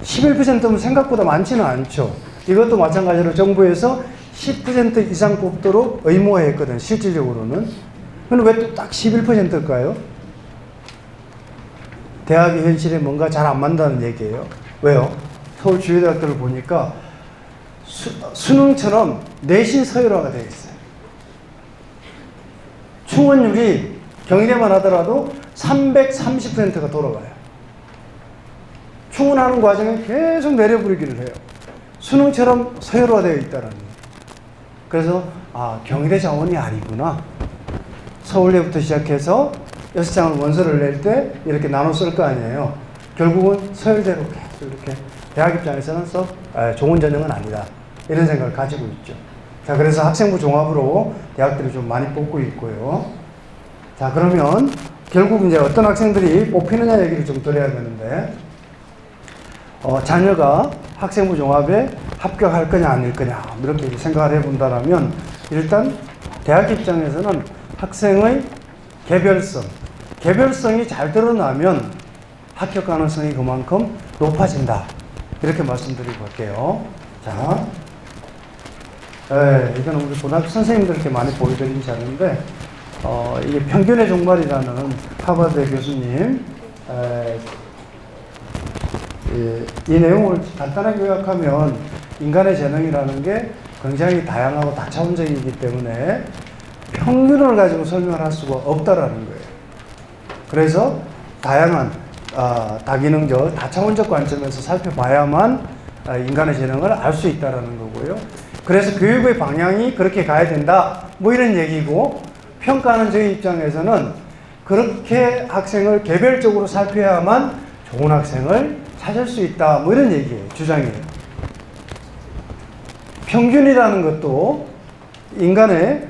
11%면 생각보다 많지는 않죠. 이것도 마찬가지로 정부에서 10% 이상 뽑도록 의무화했거든, 실질적으로는. 근데 왜 또 딱 11%일까요? 대학의 현실에 뭔가 잘 안 맞는다는 얘기예요. 왜요? 서울 주요 대학들을 보니까 수능처럼 내신 서열화가 되어 있어요. 충원율이 경희대만 하더라도 330%가 돌아가요. 충원하는 과정에 계속 내려부리기를 해요. 수능처럼 서열화되어 있다는 거예요. 그래서 경희대 자원이 아니구나. 서울대부터 시작해서 6장을 원서를 낼 때 이렇게 나눠 쓸 거 아니에요. 결국은 서열대로 계속 이렇게 대학 입장에서는 좋은 전형은 아니다. 이런 생각을 가지고 있죠. 자, 그래서 학생부 종합으로 대학들이 좀 많이 뽑고 있고요. 자, 그러면 결국 이제 어떤 학생들이 뽑히느냐 얘기를 좀 드려야 되는데, 자녀가 학생부 종합에 합격할 거냐 아닐 거냐 이렇게 생각을 해본다면, 일단 대학 입장에서는 학생의 개별성이 잘 드러나면 합격 가능성이 그만큼 높아진다. 이렇게 말씀드리고 갈게요. 자, 이거는 우리 고등학교 선생님들께 많이 보여드린 자료인데, 이게 평균의 종말이라는 하버드 교수님, 이 내용을 간단하게 요약하면 인간의 재능이라는 게 굉장히 다양하고 다차원적이기 때문에 평균을 가지고 설명을 할 수가 없다라는 거예요. 그래서 다양한 다기능적, 다차원적 관점에서 살펴봐야만 인간의 재능을 알 수 있다라는 거고요. 그래서 교육의 방향이 그렇게 가야 된다, 뭐 이런 얘기고, 평가하는 저희 입장에서는 그렇게 학생을 개별적으로 살펴야만 좋은 학생을 찾을 수 있다, 뭐 이런 얘기예요. 주장이에요. 평균이라는 것도 인간의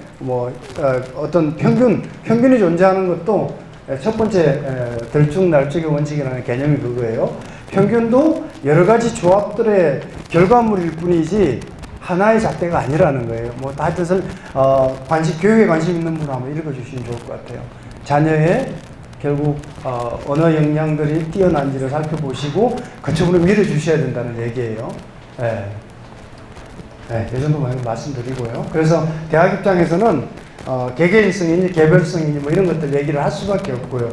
어떤 평균이 존재하는 것도 첫 번째 들쭉날쭉의 원칙이라는 개념이 그거예요. 평균도 여러 가지 조합들의 결과물일 뿐이지 하나의 잣대가 아니라는 거예요. 다 뜻을 교육에 관심 있는 분 한번 읽어주시면 좋을 것 같아요. 자녀의 결국 언어 역량들이 뛰어난지를 살펴보시고 그쪽으로 밀어주셔야 된다는 얘기예요. 이 정도만 말씀드리고요. 그래서 대학 입장에서는 개개인성이니 개별성이니 뭐 이런 것들 얘기를 할 수밖에 없고요.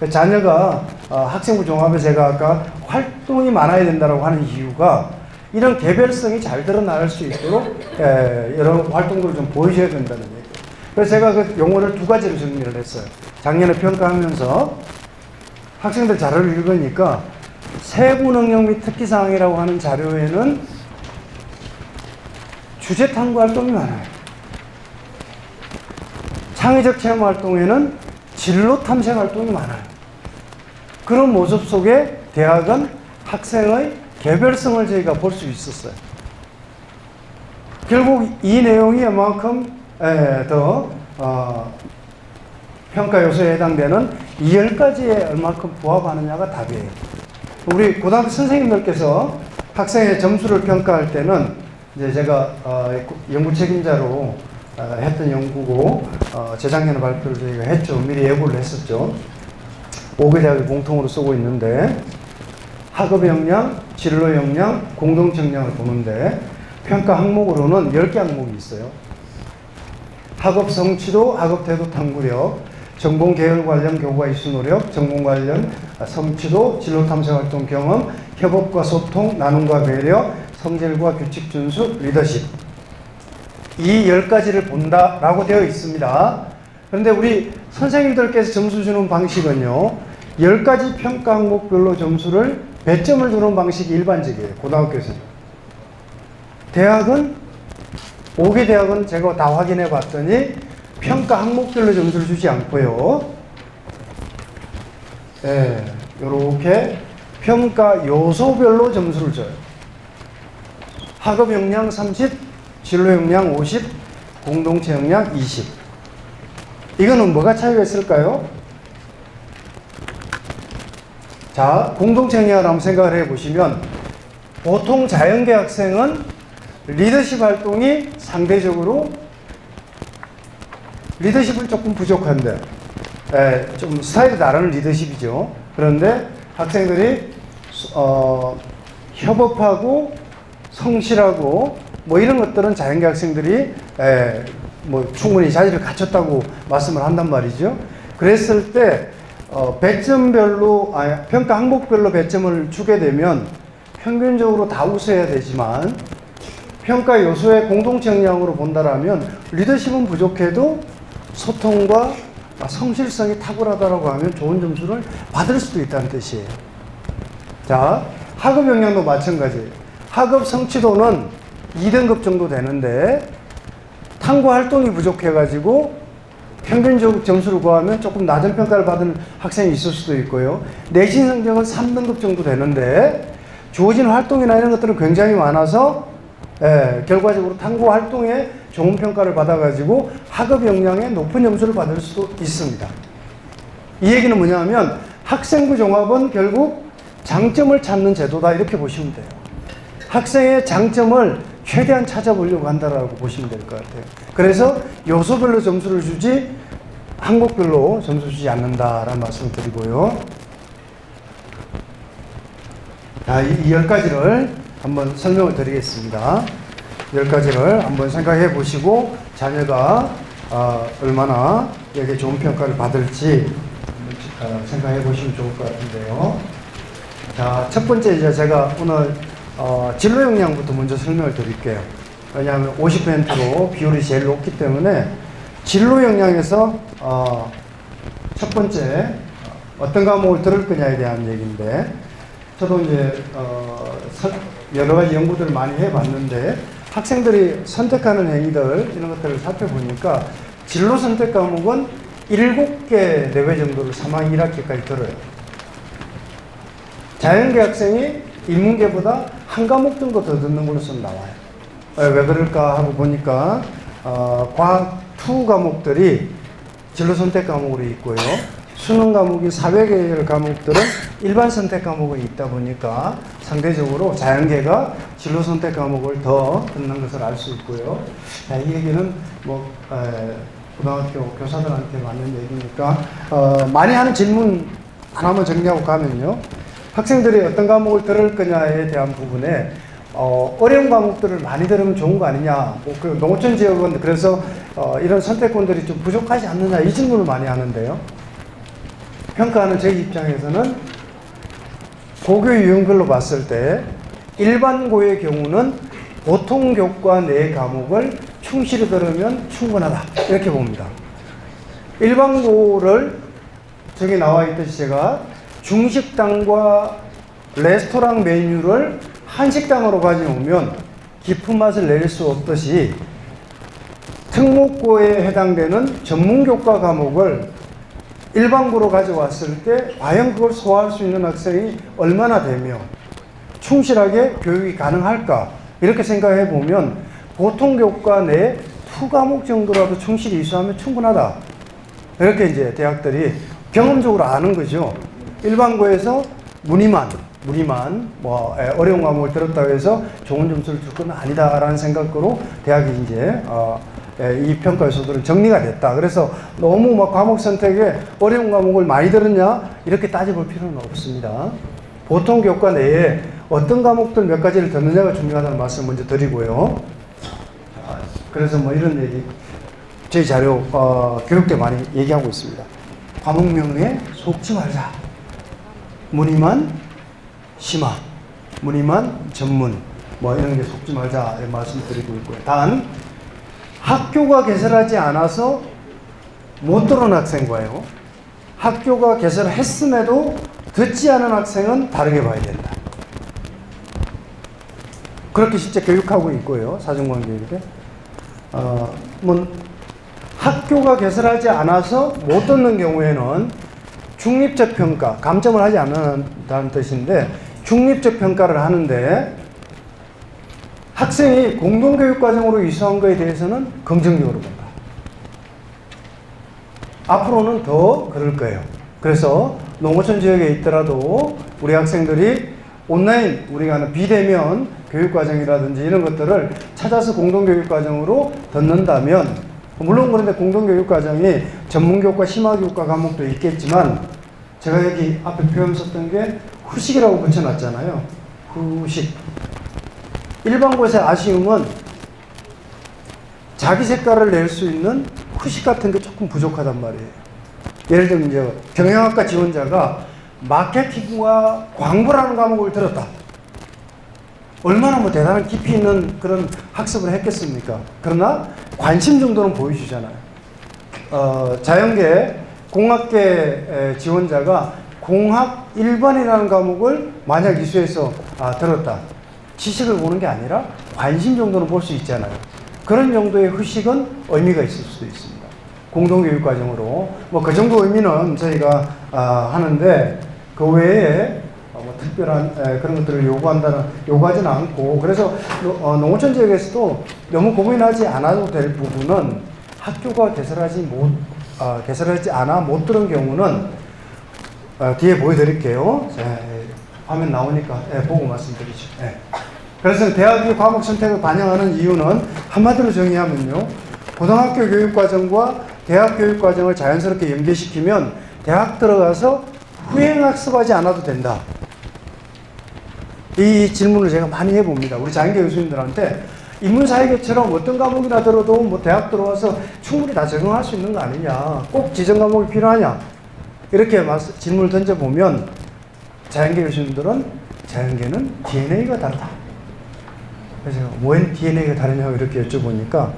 자녀가 학생부 종합에 제가 아까 활동이 많아야 된다고 하는 이유가 이런 개별성이 잘 드러날 수 있도록 여러 활동들을 좀 보여줘야 된다는 얘기예요. 그래서 제가 그 용어를 두 가지로 정리를 했어요. 작년에 평가하면서 학생들 자료를 읽으니까 세부 능력 및 특기사항이라고 하는 자료에는 주제 탐구 활동이 많아요. 창의적 체험 활동에는 진로 탐색 활동이 많아요. 그런 모습 속에 대학은 학생의 개별성을 저희가 볼 수 있었어요. 결국 이 내용이 이만큼 더 평가 요소에 해당되는 이 10가지에 얼마큼 부합하느냐가 답이에요. 우리 고등학교 선생님들께서 학생의 점수를 평가할 때는 이제 제가 연구 책임자로 했던 연구고 재작년에 발표를 저희가 했죠. 미리 예고를 했었죠. 5개 대학이 공통으로 쓰고 있는데 학업 역량, 진로 역량, 공동체 역량을 보는데 평가 항목으로는 10개 항목이 있어요. 학업 성취도, 학업 태도 탐구력, 전공 계열 관련 교과 이수 노력, 전공 관련 성취도, 진로 탐색 활동 경험, 협업과 소통, 나눔과 배려, 성질과 규칙 준수, 리더십. 이 10가지를 본다라고 되어 있습니다. 그런데 우리 선생님들께서 점수 주는 방식은요, 10가지 평가 항목별로 점수를 배점을 주는 방식이 일반적이에요. 고등학교에서는. 대학은 5개 대학은 제가 다 확인해 봤더니 평가 항목별로 점수를 주지 않고요. 이렇게 평가 요소별로 점수를 줘요. 학업 역량 30, 진로 역량 50, 공동체 역량 20. 이거는 뭐가 차이가 있을까요? 자, 공동체 역량을 한번 생각을 해 보시면 보통 자연계 학생은 리더십 활동이 상대적으로 리더십은 조금 부족한데 좀 스타일이 다른 리더십이죠. 그런데 학생들이 협업하고 성실하고 뭐 이런 것들은 자연계 학생들이 뭐 충분히 자질을 갖췄다고 말씀을 한단 말이죠. 그랬을 때 배점별로 평가 항목별로 배점을 주게 되면 평균적으로 다 우수해야 되지만 평가 요소의 공동체 역량으로 본다라면 리더십은 부족해도 소통과 성실성이 탁월하다라고 하면 좋은 점수를 받을 수도 있다는 뜻이에요. 자, 학업 역량도 마찬가지예요. 학업 성취도는 2등급 정도 되는데 탐구 활동이 부족해가지고 평균적 점수를 구하면 조금 낮은 평가를 받은 학생이 있을 수도 있고요. 내신 성적은 3등급 정도 되는데 주어진 활동이나 이런 것들은 굉장히 많아서 결과적으로 탐구 활동에 좋은 평가를 받아가지고 학업 역량에 높은 점수를 받을 수도 있습니다. 이 얘기는 뭐냐면 학생부 종합은 결국 장점을 찾는 제도다 이렇게 보시면 돼요. 학생의 장점을 최대한 찾아보려고 한다라고 보시면 될 것 같아요. 그래서 요소별로 점수를 주지 항목별로 점수 주지 않는다라는 말씀을 드리고요. 자, 이 10가지를 한번 설명을 드리겠습니다. 10가지를 한번 생각해 보시고 자녀가 얼마나 여기에 좋은 평가를 받을지 생각해 보시면 좋을 것 같은데요. 자, 첫 번째 이제 제가 오늘 진로 역량부터 먼저 설명을 드릴게요. 왜냐하면 50%로 비율이 제일 높기 때문에 진로 역량에서 첫 번째 어떤 과목을 들을 거냐에 대한 얘기인데 저도 이제 여러 가지 연구들을 많이 해봤는데 학생들이 선택하는 행위들 이런 것들을 살펴보니까 진로 선택 과목은 7개 내외 정도를 3학년 1학기까지 들어요. 자연계 학생이 인문계보다 한 과목 정도 더 듣는 걸로서는 나와요. 왜 그럴까 하고 보니까 과학 2 과목들이 진로 선택 과목으로 있고요. 수능 과목이 사회계열 과목들은 일반 선택 과목이 있다 보니까 상대적으로 자연계가 진로 선택 과목을 더 듣는 것을 알 수 있고요. 이 얘기는 뭐 고등학교 교사들한테 맞는 얘기니까 많이 하는 질문 하나만 정리하고 가면요. 학생들이 어떤 과목을 들을 거냐에 대한 부분에 어려운 과목들을 많이 들으면 좋은 거 아니냐. 그 농어촌 지역은 그래서 이런 선택권들이 좀 부족하지 않느냐 이 질문을 많이 하는데요. 평가하는 저희 입장에서는 고교 유형별로 봤을 때 일반고의 경우는 보통교과 4과목을 충실히 들으면 충분하다 이렇게 봅니다. 일반고를 저기 나와 있듯이 제가 중식당과 레스토랑 메뉴를 한식당으로 가져오면 깊은 맛을 낼 수 없듯이 특목고에 해당되는 전문교과 과목을 일반고로 가져왔을 때 과연 그걸 소화할 수 있는 학생이 얼마나 되며 충실하게 교육이 가능할까 이렇게 생각해 보면 보통교과 내 2과목 정도라도 충실히 이수하면 충분하다 이렇게 이제 대학들이 경험적으로 아는 거죠. 일반고에서 무늬만 뭐 어려운 과목을 들었다고 해서 좋은 점수를 줄 건 아니다라는 생각으로 대학이 이제 이 평가 요소들은 정리가 됐다. 그래서 너무 막 과목 선택에 어려운 과목을 많이 들었냐 이렇게 따져볼 필요는 없습니다. 보통 교과 내에 어떤 과목들 몇 가지를 듣느냐가 중요하다는 말씀을 먼저 드리고요. 그래서 뭐 이런 얘기 저희 자료 교육때 많이 얘기하고 있습니다. 과목명에 속지 말자. 무늬만 심화, 무늬만 전문 뭐 이런 게 속지 말자 이런 말씀 드리고 있고요. 단 학교가 개설하지 않아서 못 들어온 학생과요. 학교가 개설했음에도 듣지 않은 학생은 다르게 봐야 된다. 그렇게 실제 교육하고 있고요. 사정관 교육에. 뭐 학교가 개설하지 않아서 못 듣는 경우에는 중립적 평가, 감점을 하지 않는다는 뜻인데 중립적 평가를 하는데 학생이 공동교육과정으로 이수한 것에 대해서는 긍정적으로 본다. 앞으로는 더 그럴 거예요. 그래서 농어촌 지역에 있더라도 우리 학생들이 온라인 우리가 하는 비대면 교육과정이라든지 이런 것들을 찾아서 공동교육과정으로 듣는다면 물론 그런데 공동교육과정이 전문교과, 심화교과 과목도 있겠지만 제가 여기 앞에 표현 썼던 게 후식이라고 붙여놨잖아요. 후식. 일반고에서의 아쉬움은 자기 색깔을 낼 수 있는 후식 같은 게 조금 부족하단 말이에요. 예를 들면 이제 경영학과 지원자가 마케팅과 광고라는 과목을 들었다. 얼마나 뭐 대단한 깊이 있는 그런 학습을 했겠습니까? 그러나 관심 정도는 보여주잖아요. 자연계 공학계 지원자가 공학 1번이라는 과목을 만약 이수해서 들었다. 지식을 보는 게 아니라 관심 정도는 볼 수 있잖아요. 그런 정도의 후식은 의미가 있을 수도 있습니다. 공동교육과정으로 뭐 그 정도 의미는 저희가 하는데 그 외에 뭐 특별한 그런 것들을 요구하지는 않고 그래서 농어촌 지역에서도 너무 고민하지 않아도 될 부분은 학교가 개설하지 않아 못 들은 경우는 뒤에 보여드릴게요. 화면 나오니까 보고 말씀드리죠. 그래서 대학이 과목 선택을 반영하는 이유는 한마디로 정의하면요. 고등학교 교육과정과 대학 교육과정을 자연스럽게 연계시키면 대학 들어가서 후행학습하지 않아도 된다. 이 질문을 제가 많이 해봅니다. 우리 자연계 교수님들한테 인문사회계처럼 어떤 과목이나 들어도 뭐 대학 들어와서 충분히 다 적응할 수 있는 거 아니냐. 꼭 지정 과목이 필요하냐. 이렇게 질문을 던져보면 자연계 교수님들은 자연계는 DNA가 다르다. 그래서 왜 DNA가 다르냐고 이렇게 여쭤보니까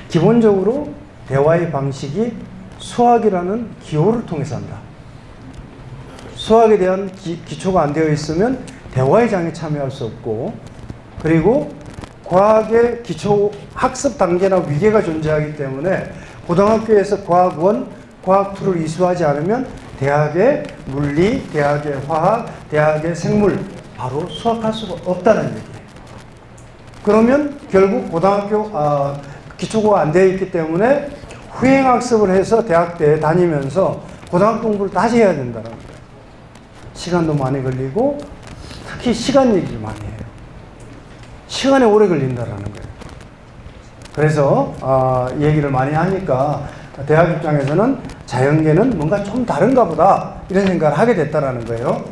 기본적으로 대화의 방식이 수학이라는 기호를 통해서 한다. 수학에 대한 기초가 안 되어 있으면 대화의 장에 참여할 수 없고 그리고 과학의 기초 학습 단계나 위계가 존재하기 때문에 고등학교에서 과학 1, 과학 2를 이수하지 않으면 대학의 물리, 대학의 화학, 대학의 생물 바로 수학할 수가 없다는 얘기예요. 그러면 결국 고등학교 기초가 안 되어 있기 때문에 후행학습을 해서 대학때 다니면서 고등학교 공부를 다시 해야 된다는 거예요. 시간도 많이 걸리고 특히 시간 얘기를 많이 해요. 시간이 오래 걸린다라는 거예요. 그래서 얘기를 많이 하니까 대학 입장에서는 자연계는 뭔가 좀 다른가 보다 이런 생각을 하게 됐다라는 거예요.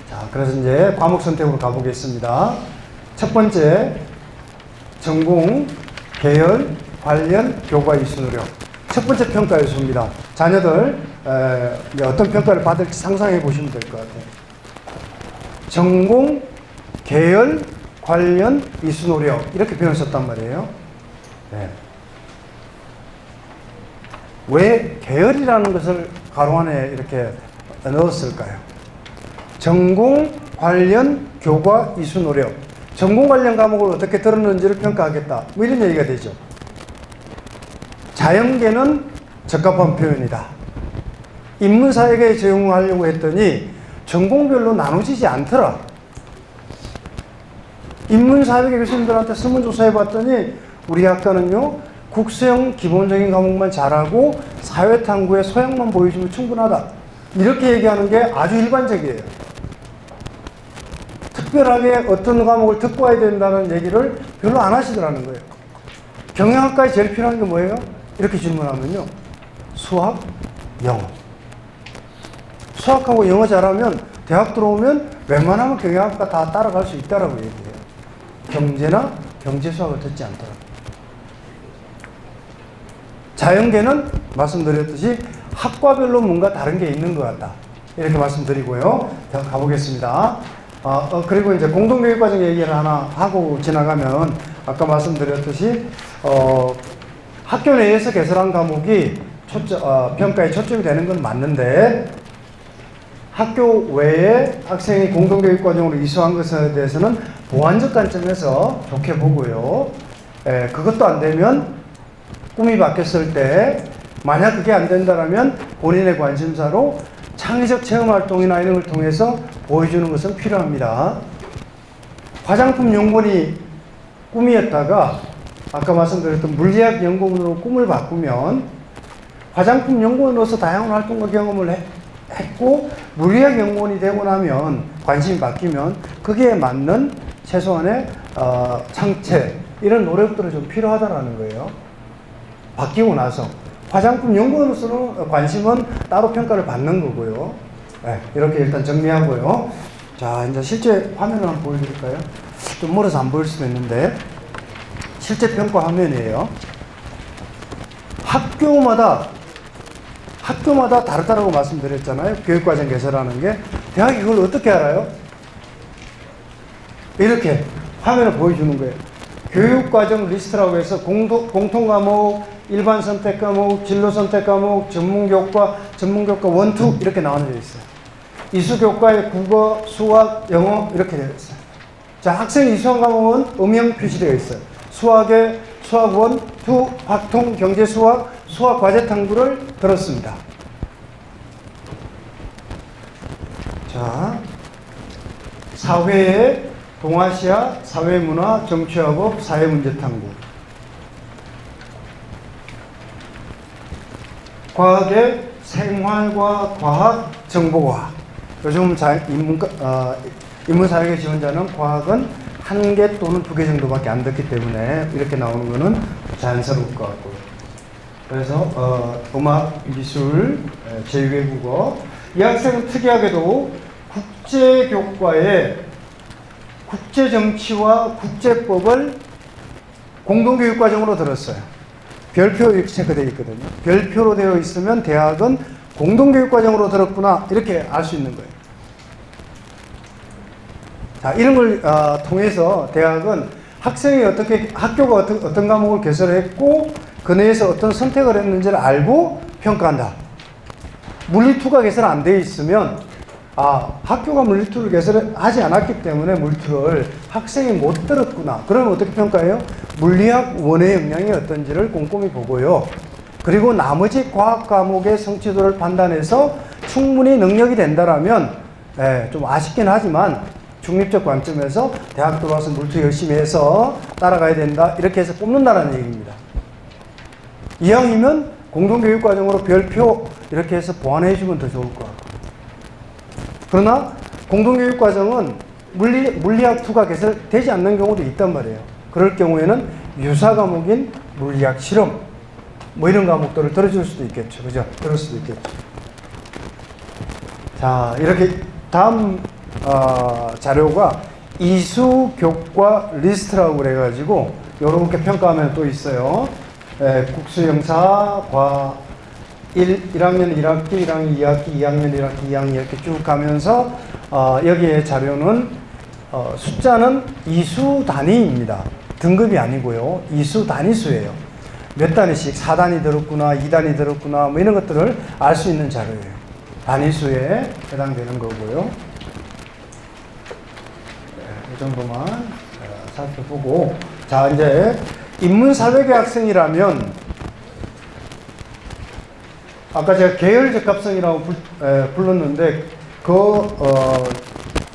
자, 자, 그래서 이제 과목 선택으로 가보겠습니다. 첫 번째, 전공, 계열, 관련, 교과 이수 노력. 첫 번째 평가 요소입니다. 자녀들 이제 어떤 평가를 받을지 상상해 보시면 될 것 같아요. 전공, 계열, 관련, 이수 노력 이렇게 표현을 썼단 말이에요. 네. 왜 계열이라는 것을 가로 안에 이렇게 넣었을까요? 전공, 관련, 교과, 이수 노력. 전공 관련 과목을 어떻게 들었는지를 평가하겠다. 뭐 이런 얘기가 되죠. 자연계는 적합한 표현이다. 인문사회계에 적용하려고 했더니 전공별로 나눠지지 않더라. 인문사회계 교수님들한테 설문조사해 봤더니 우리 학과는요, 국수형 기본적인 과목만 잘하고 사회탐구의 소양만 보여주면 충분하다. 이렇게 얘기하는 게 아주 일반적이에요. 특별하게 어떤 과목을 듣고 와야 된다는 얘기를 별로 안 하시더라는 거예요. 경영학과에 제일 필요한 게 뭐예요? 이렇게 질문하면요. 수학, 영어. 수학하고 영어 잘하면 대학 들어오면 웬만하면 경영학과 다 따라갈 수 있다라고 얘기해요. 경제나 경제수학을 듣지 않더라고요. 자연계는 말씀드렸듯이 학과별로 뭔가 다른 게 있는 것 같다. 이렇게 말씀드리고요. 자, 가보겠습니다. 그리고 이제 공동교육과정 얘기를 하나 하고 지나가면 아까 말씀드렸듯이 학교 내에서 개설한 과목이 평가에 초점이 되는 건 맞는데 학교 외에 학생이 공동교육과정으로 이수한 것에 대해서는 보완적 관점에서 좋게 보고요. 그것도 안 되면 꿈이 바뀌었을 때 만약 그게 안 된다면 본인의 관심사로 창의적 체험활동이나 이런 걸 통해서 보여주는 것은 필요합니다. 화장품 연구원이 꿈이었다가 아까 말씀드렸던 물리학 연구원으로 꿈을 바꾸면 화장품 연구원으로서 다양한 활동과 경험을 했고 물리학 연구원이 되고 나면 관심이 바뀌면 거기에 맞는 최소한의 창체 이런 노력들은 좀 필요하다는 거예요. 바뀌고 나서 화장품 연구원으로서는 관심은 따로 평가를 받는 거고요. 네, 이렇게 일단 정리하고요. 자, 이제 실제 화면을 한번 보여드릴까요? 좀 멀어서 안 보일 수도 있는데 실제 평가 화면이에요. 학교마다 다르다고 말씀드렸잖아요. 교육과정 개설하는 게. 대학이 그걸 어떻게 알아요? 이렇게 화면을 보여주는 거예요. 교육과정 리스트라고 해서 공통과목, 일반 선택 과목, 진로 선택 과목, 전문교과 1, 2 이렇게 나눠져 있어요. 이수교과에 국어, 수학, 영어 이렇게 되어 있어요. 자, 학생 이수한 과목은 음영 표시되어 있어요. 수학에 수학 1, 2, 확통, 경제수학, 수학 과제 탐구를 들었습니다. 자, 사회에 동아시아, 사회문화, 정치화법, 사회문제탐구. 과학의 생활과 과학, 정보과학. 요즘 인문사회계 지원자는 과학은 1개 또는 2개 정도밖에 안 듣기 때문에 이렇게 나오는 거는 자연스러울 것 같고요. 그래서 음악, 미술, 제2외국어. 이 학생은 특이하게도 국제교과에 국제정치와 국제법을 공동교육과정으로 들었어요. 별표 이렇게 체크되어 있거든요. 별표로 되어 있으면 대학은 공동교육과정으로 들었구나 이렇게 알 수 있는 거예요. 자, 이런 걸 통해서 대학은 학생이 학교가 어떤 과목을 개설했고 그 내에서 어떤 선택을 했는지를 알고 평가한다. 물리2가 개설 안 되어 있으면 학교가 물리2를 개설하지 않았기 때문에 물리2를 학생이 못 들었구나. 그러면 어떻게 평가해요? 물리학 원의 역량이 어떤지를 꼼꼼히 보고요. 그리고 나머지 과학 과목의 성취도를 판단해서 충분히 능력이 된다라면 좀 아쉽긴 하지만 중립적 관점에서 대학 들어와서 물리2 열심히 해서 따라가야 된다. 이렇게 해서 뽑는다는 얘기입니다. 이왕이면 공동교육과정으로 별표 이렇게 해서 보완해 주면 더 좋을 것 같고. 그러나 공동교육과정은 물리학2가 개설되지 않는 경우도 있단 말이에요. 그럴 경우에는 유사 과목인 물리학 실험 뭐 이런 과목들을 들어줄 수도 있겠죠. 그죠? 그럴 수도 있겠죠. 자, 이렇게 다음 자료가 이수 교과 리스트라고 그래가지고 요렇게 평가하면 또 있어요. 국수영사 과 1학년 1학기, 1학년 2학기, 2학년 1학기, 2학년 이렇게 쭉 가면서 여기에 자료는 숫자는 이수 단위입니다. 등급이 아니고요. 이수 단위수예요. 몇 단위씩 4단위 들었구나, 2단위 들었구나 뭐 이런 것들을 알 수 있는 자료예요. 단위수에 해당되는 거고요. 이 정도만 살펴보고, 자 이제 인문사회계 학생이라면 아까 제가 계열 적합성이라고 불렀는데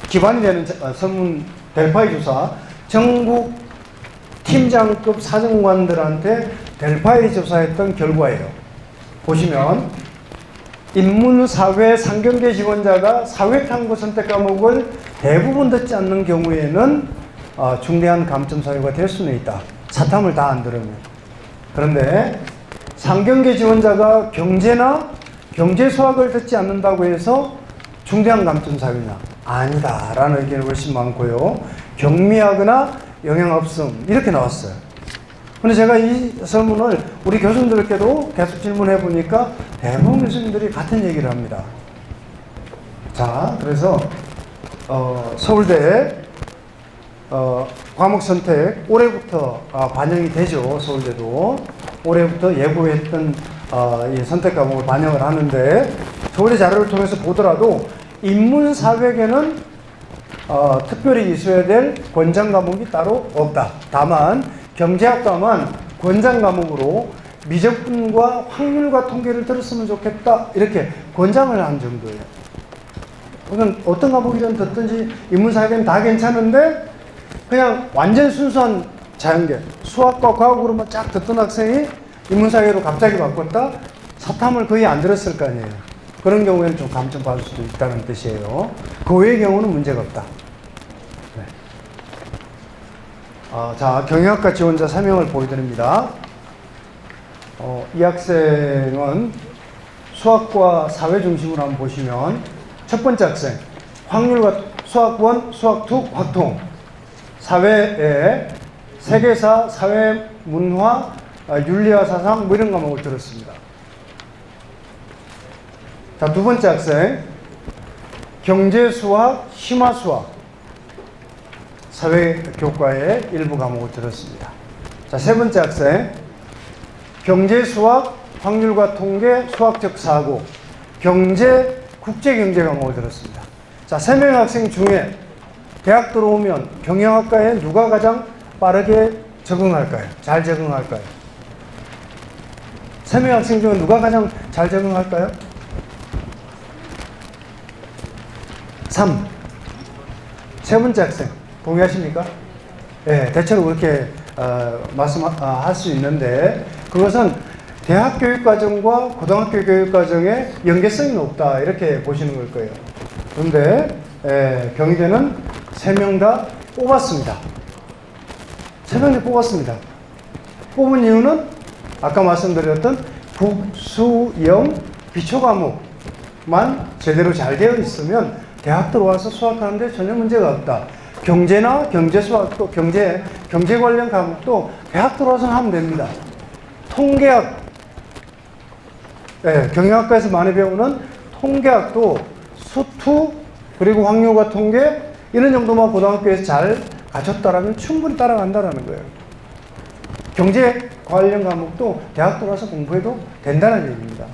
기반이 되는 설문 델파이 조사, 전국 팀장급 사정관들한테 델파이 조사했던 결과예요. 보시면 인문사회 상경계 지원자가 사회탐구 선택 과목을 대부분 듣지 않는 경우에는 중대한 감점 사유가 될 수는 있다. 사탐을 다 안 들으면. 그런데 상경계 지원자가 경제나 경제 수학을 듣지 않는다고 해서 중대한 감점 사유냐? 아니다라는 의견이 훨씬 많고요. 경미하거나 영향 없음 이렇게 나왔어요. 근데 제가 이 설문을 우리 교수님들께도 계속 질문해 보니까 대부분 교수님들이 같은 얘기를 합니다. 자, 그래서 서울대 과목 선택 올해부터 반영이 되죠. 서울대도 올해부터 예고했던 이 선택 과목을 반영을 하는데, 서울대 자료를 통해서 보더라도 인문사회계는 특별히 이수해야 될 권장 과목이 따로 없다. 다만 경제학과만 권장 과목으로 미적분과 확률과 통계를 들었으면 좋겠다 이렇게 권장을 한 정도예요. 그건 어떤 과목이든 듣든지 인문사회계는 다 괜찮은데, 그냥 완전 순수한 자연계 수학과 과학으로만 쫙 듣던 학생이 인문사회로 갑자기 바꿨다? 사탐을 거의 안 들었을 거 아니에요. 그런 경우에는 좀 감점 받을 수도 있다는 뜻이에요. 그 외의 경우는 문제가 없다. 네. 자, 경영학과 지원자 3명을 보여드립니다. 이 학생은 수학과 사회 중심으로 한번 보시면, 첫 번째 학생 확률과 수학 1, 수학 2, 확통, 사회에 세계사, 사회문화, 윤리와 사상 뭐 이런 과목을 들었습니다. 자, 두 번째 학생 경제수학, 심화수학, 사회교과의 일부 과목을 들었습니다. 자, 세 번째 학생 경제수학, 확률과 통계, 수학적 사고, 경제, 국제경제 과목을 들었습니다. 자, 3명의 학생 중에 대학 들어오면 경영학과에 누가 가장 빠르게 적응할까요? 잘 적응할까요? 3명의 학생 중에 누가 가장 잘 적응할까요? 3. 세 번째 학생. 동의하십니까? 네, 대체로 그렇게 말씀할 수 있는데, 그것은 대학 교육과정과 고등학교 교육과정의 연계성이 높다 이렇게 보시는 걸 거예요. 그런데 경희대는 3명 다 뽑았습니다. 3명 다 뽑았습니다. 뽑은 이유는 아까 말씀드렸던 국수영 기초과목만 제대로 잘 되어 있으면 대학 들어와서 수학하는데 전혀 문제가 없다. 경제나 경제수학도 경제 관련 과목도 대학 들어와서 하면 됩니다. 통계학, 경영학과에서 많이 배우는 통계학도 수투 그리고 확률과 통계 이런 정도만 고등학교에서 잘 갖췄다라면 충분히 따라간다라는 거예요. 경제 관련 과목도 대학 들어와서 공부해도 된다는 얘기입니다.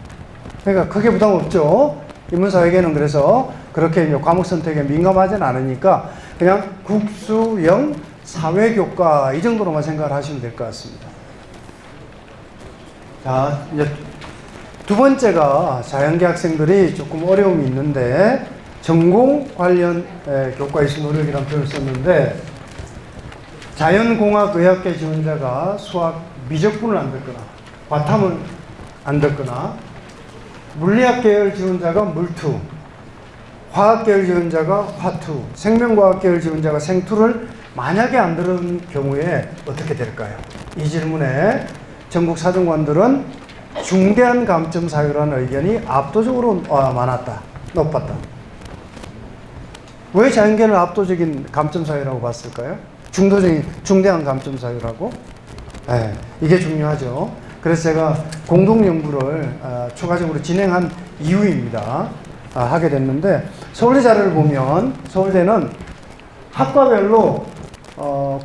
그러니까 크게 부담 없죠. 인문사회계는 그래서 그렇게 이제 과목 선택에 민감하진 않으니까 그냥 국수영 사회교과 이 정도로만 생각을 하시면 될 것 같습니다. 자, 이제 두 번째가 자연계 학생들이 조금 어려움이 있는데, 전공 관련 교과에서 노력이라는 표현을 썼는데, 자연공학의학계 지원자가 수학 미적분을 안 듣거나 과탐을 안 듣거나, 물리학 계열 지원자가 물투, 화학 계열 지원자가 화투, 생명과학 계열 지원자가 생투를 만약에 안 들은 경우에 어떻게 될까요? 이 질문에 전국 사정관들은 중대한 감점 사유라는 의견이 압도적으로 많았다, 높았다. 왜 자연계를 압도적인 감점 사유라고 봤을까요? 중대한 감점 사유라고? 네, 이게 중요하죠. 그래서 제가 공동 연구를 추가적으로 진행한 이유입니다. 하게 됐는데, 서울대 자료를 보면 서울대는 학과별로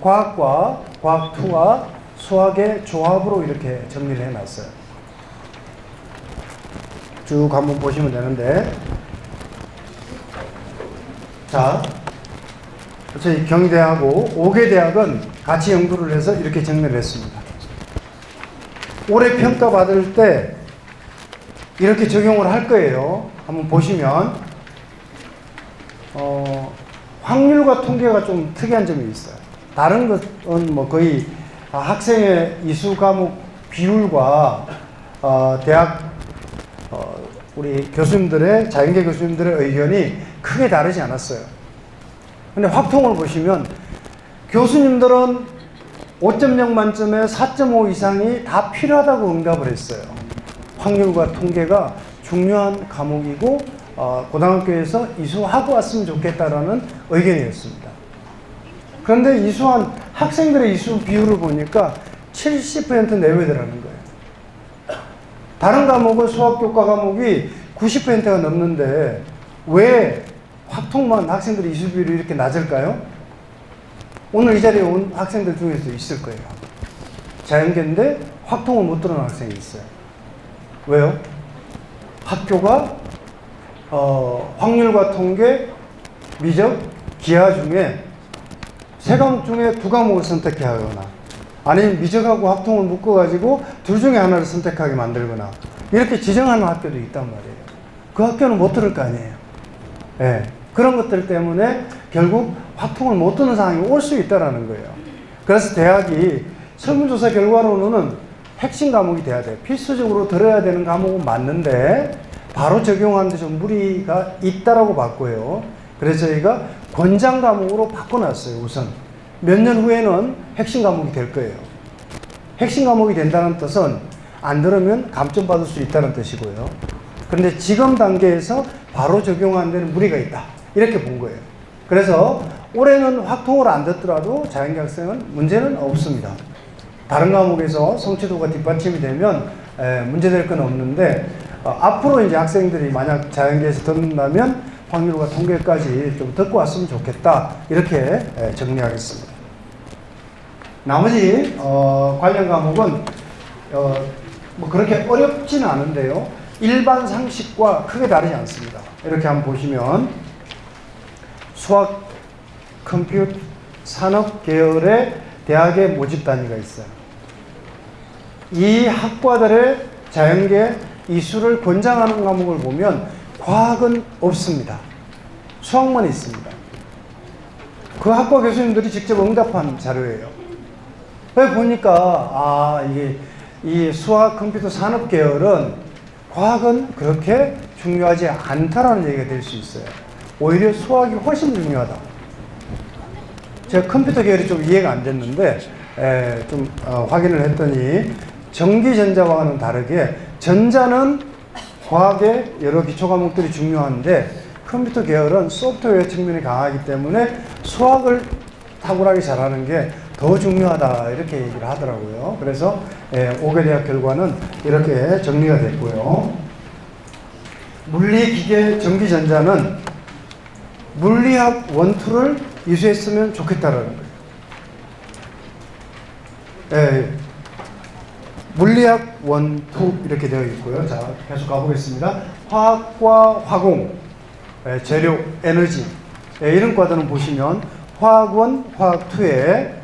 과학과 과학2와 수학의 조합으로 이렇게 정리를 해놨어요. 쭉 한번 보시면 되는데, 자, 저희 경희대하고 5개 대학은 같이 연구를 해서 이렇게 정리를 했습니다. 올해 평가받을 때 이렇게 적용을 할 거예요. 한번 보시면 확률과 통계가 좀 특이한 점이 있어요. 다른 것은 뭐 거의 학생의 이수 과목 비율과 대학 우리 교수님들의 자연계 교수님들의 의견이 크게 다르지 않았어요. 근데 확통을 보시면 교수님들은 5.0 만점에 4.5 이상이 다 필요하다고 응답을 했어요. 확률과 통계가 중요한 과목이고 고등학교에서 이수하고 왔으면 좋겠다라는 의견이었습니다. 그런데 이수한 학생들의 이수 비율을 보니까 70% 내외더라는 거예요. 다른 과목은 수학 교과 과목이 90%가 넘는데 왜 확통만 학생들의 이수 비율이 이렇게 낮을까요? 오늘 이 자리에 온 학생들 중에서 있을 거예요. 자연계인데 확통을 못 들어온 학생이 있어요. 왜요? 학교가 확률과 통계, 미적, 기하 중에 3과목 중에 2과목을 선택해야 하거나 아니면 미적하고 합통을 묶어가지고 둘 중에 하나를 선택하게 만들거나 이렇게 지정하는 학교도 있단 말이에요. 그 학교는 못 들을 거 아니에요. 네. 그런 것들 때문에 결국 확통을 못 듣는 상황이 올 수 있다는 거예요. 그래서 대학이 설문조사 결과로는 핵심 과목이 돼야 돼요. 필수적으로 들어야 되는 과목은 맞는데 바로 적용하는데 좀 무리가 있다라고 봤고요. 그래서 저희가 권장 과목으로 바꿔놨어요. 우선 몇 년 후에는 핵심 과목이 될 거예요. 핵심 과목이 된다는 뜻은 안 들으면 감점 받을 수 있다는 뜻이고요. 그런데 지금 단계에서 바로 적용하는 데는 무리가 있다. 이렇게 본 거예요. 그래서 올해는 확통을 안 듣더라도 자연계 학생은 문제는 없습니다. 다른 과목에서 성취도가 뒷받침이 되면 문제될 건 없는데 앞으로 이제 학생들이 만약 자연계에서 듣는다면 확률과 통계까지 좀 듣고 왔으면 좋겠다. 이렇게 정리하겠습니다. 나머지 관련 과목은 뭐 그렇게 어렵지는 않은데요. 일반 상식과 크게 다르지 않습니다. 이렇게 한번 보시면 수학, 컴퓨터, 산업 계열의 대학의 모집 단위가 있어요. 이 학과들의 자연계 이수를 권장하는 과목을 보면 과학은 없습니다. 수학만 있습니다. 그 학과 교수님들이 직접 응답한 자료예요. 보니까 이게 이 수학, 컴퓨터, 산업 계열은 과학은 그렇게 중요하지 않다라는 얘기가 될 수 있어요. 오히려 수학이 훨씬 중요하다. 제가 컴퓨터 계열이 좀 이해가 안 됐는데 좀 확인을 했더니 전기전자와는 다르게 전자는 과학의 여러 기초 과목들이 중요한데 컴퓨터 계열은 소프트웨어 측면이 강하기 때문에 수학을 탁월하게 잘하는 게 더 중요하다 이렇게 얘기를 하더라고요. 그래서 5개 대학 결과는 이렇게 정리가 됐고요. 물리, 기계, 전기전자는 물리학 1, 2를 이수했으면 좋겠다라는 거예요. 물리학 1, 2 이렇게 되어 있고요. 자, 계속 가보겠습니다. 화학과 화공, 재료, 에너지 이런 과들은 보시면 화학 1, 화학 2에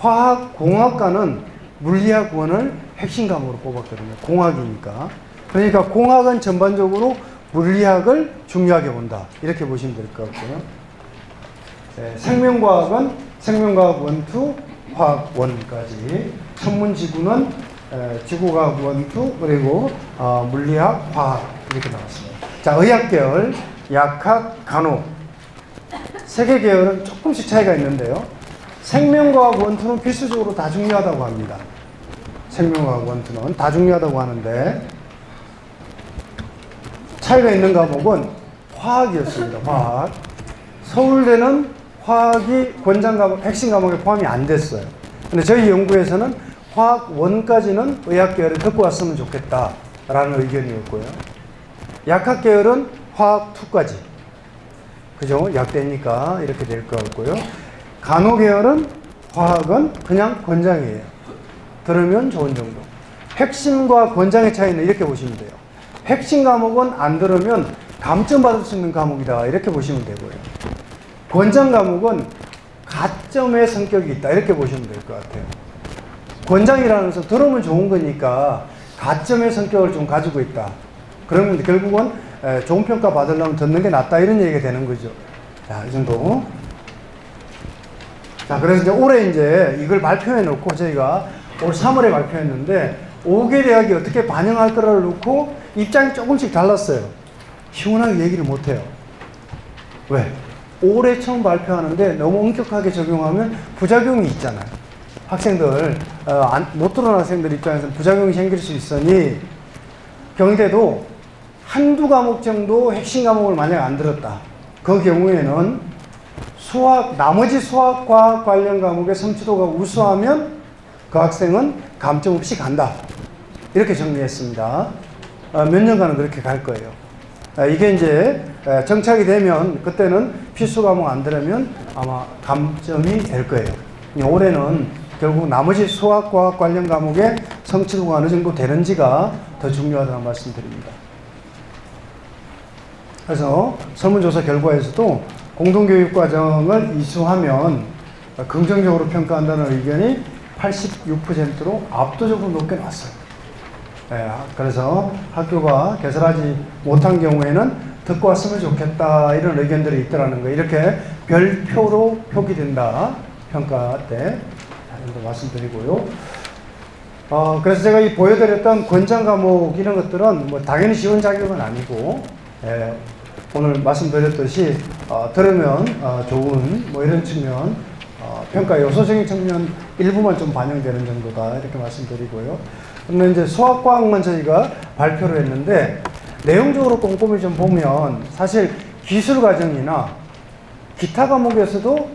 화학공학과는 물리학 1을 핵심 과목으로 뽑았거든요. 공학이니까. 그러니까 공학은 전반적으로 물리학을 중요하게 본다. 이렇게 보시면 될 것 같고요. 생명과학은 생명과학 1, 2, 화학 1까지. 천문지구는 지구과학 1, 2, 그리고 물리학, 화학 이렇게 나왔습니다. 자, 의학계열, 약학, 간호. 세 개 계열은 조금씩 차이가 있는데요. 생명과학 1, 2는 필수적으로 다 중요하다고 합니다. 생명과학 1, 2는 다 중요하다고 하는데 차이가 있는 과목은 화학이었습니다. 화학. 서울대는 화학이 권장 과목, 핵심 과목에 포함이 안 됐어요. 근데 저희 연구에서는 화학 1까지는 의학 계열에 듣고 왔으면 좋겠다라는 의견이었고요. 약학 계열은 화학 2까지. 그죠? 약대니까 이렇게 될 것 같고요. 간호 계열은 화학은 그냥 권장이에요. 들으면 좋은 정도. 핵심과 권장의 차이는 이렇게 보시면 돼요. 핵심 과목은 안 들으면 감점 받을 수 있는 과목이다. 이렇게 보시면 되고요. 권장 과목은 가점의 성격이 있다. 이렇게 보시면 될 것 같아요. 권장이라는 것은 들으면 좋은 거니까 가점의 성격을 좀 가지고 있다. 그러면 결국은 좋은 평가 받으려면 듣는 게 낫다. 이런 얘기가 되는 거죠. 자, 이 정도. 자, 그래서 이제 올해 이제 이걸 발표해 놓고 저희가 올 3월에 발표했는데 5개 대학이 어떻게 반영할 거를 놓고 입장이 조금씩 달랐어요. 시원하게 얘기를 못 해요. 왜? 올해 처음 발표하는데 너무 엄격하게 적용하면 부작용이 있잖아요. 학생들, 못 들어온 학생들 입장에서는 부작용이 생길 수 있으니 경희대도 한두 과목 정도 핵심 과목을 만약 안 들었다. 그 경우에는 나머지 수학, 과학 관련 과목의 성취도가 우수하면 그 학생은 감점 없이 간다. 이렇게 정리했습니다. 몇 년간은 그렇게 갈 거예요. 이게 이제 정착이 되면 그때는 필수 과목 안 들으면 아마 감점이 될 거예요. 올해는 결국 나머지 수학, 과학 관련 과목의 성취도가 어느 정도 되는지가 더 중요하다는 말씀드립니다. 그래서 설문조사 결과에서도 공동교육과정을 이수하면 긍정적으로 평가한다는 의견이 86%로 압도적으로 높게 나왔어요. 그래서 학교가 개설하지 못한 경우에는 듣고 왔으면 좋겠다 이런 의견들이 있더라는 거예요. 이렇게 별표로 표기된다. 평가 때 정도 말씀드리고요. 그래서 제가 이 보여드렸던 권장 과목 이런 것들은 뭐 당연히 지원 자격은 아니고 오늘 말씀드렸듯이 들으면 좋은 뭐 이런 측면 평가 요소적인 측면 일부만 좀 반영되는 정도다 이렇게 말씀드리고요. 그런데 이제 수학과학만 저희가 발표를 했는데 내용적으로 꼼꼼히 좀 보면 사실 기술 과정이나 기타 과목에서도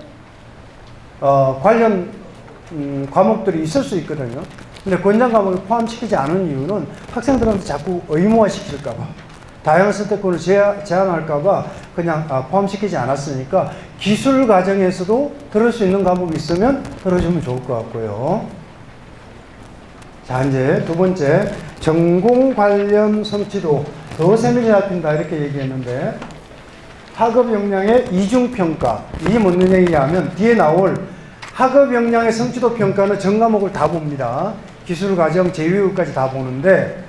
관련 과목들이 있을 수 있거든요. 근데 권장 과목을 포함시키지 않은 이유는 학생들한테 자꾸 의무화 시킬까봐, 다양한 선택권을 제한할까봐 그냥 포함시키지 않았으니까 기술 과정에서도 들을 수 있는 과목이 있으면 들어주면 좋을 것 같고요. 자, 이제 두 번째, 전공 관련 성취도 더 세밀히 잡힌다 이렇게 얘기했는데 학업 역량의 이중평가, 이게 뭔 얘기냐면 뒤에 나올 학업 역량의 성취도 평가는 전 과목을 다 봅니다. 기술 과정, 제외국까지 다 보는데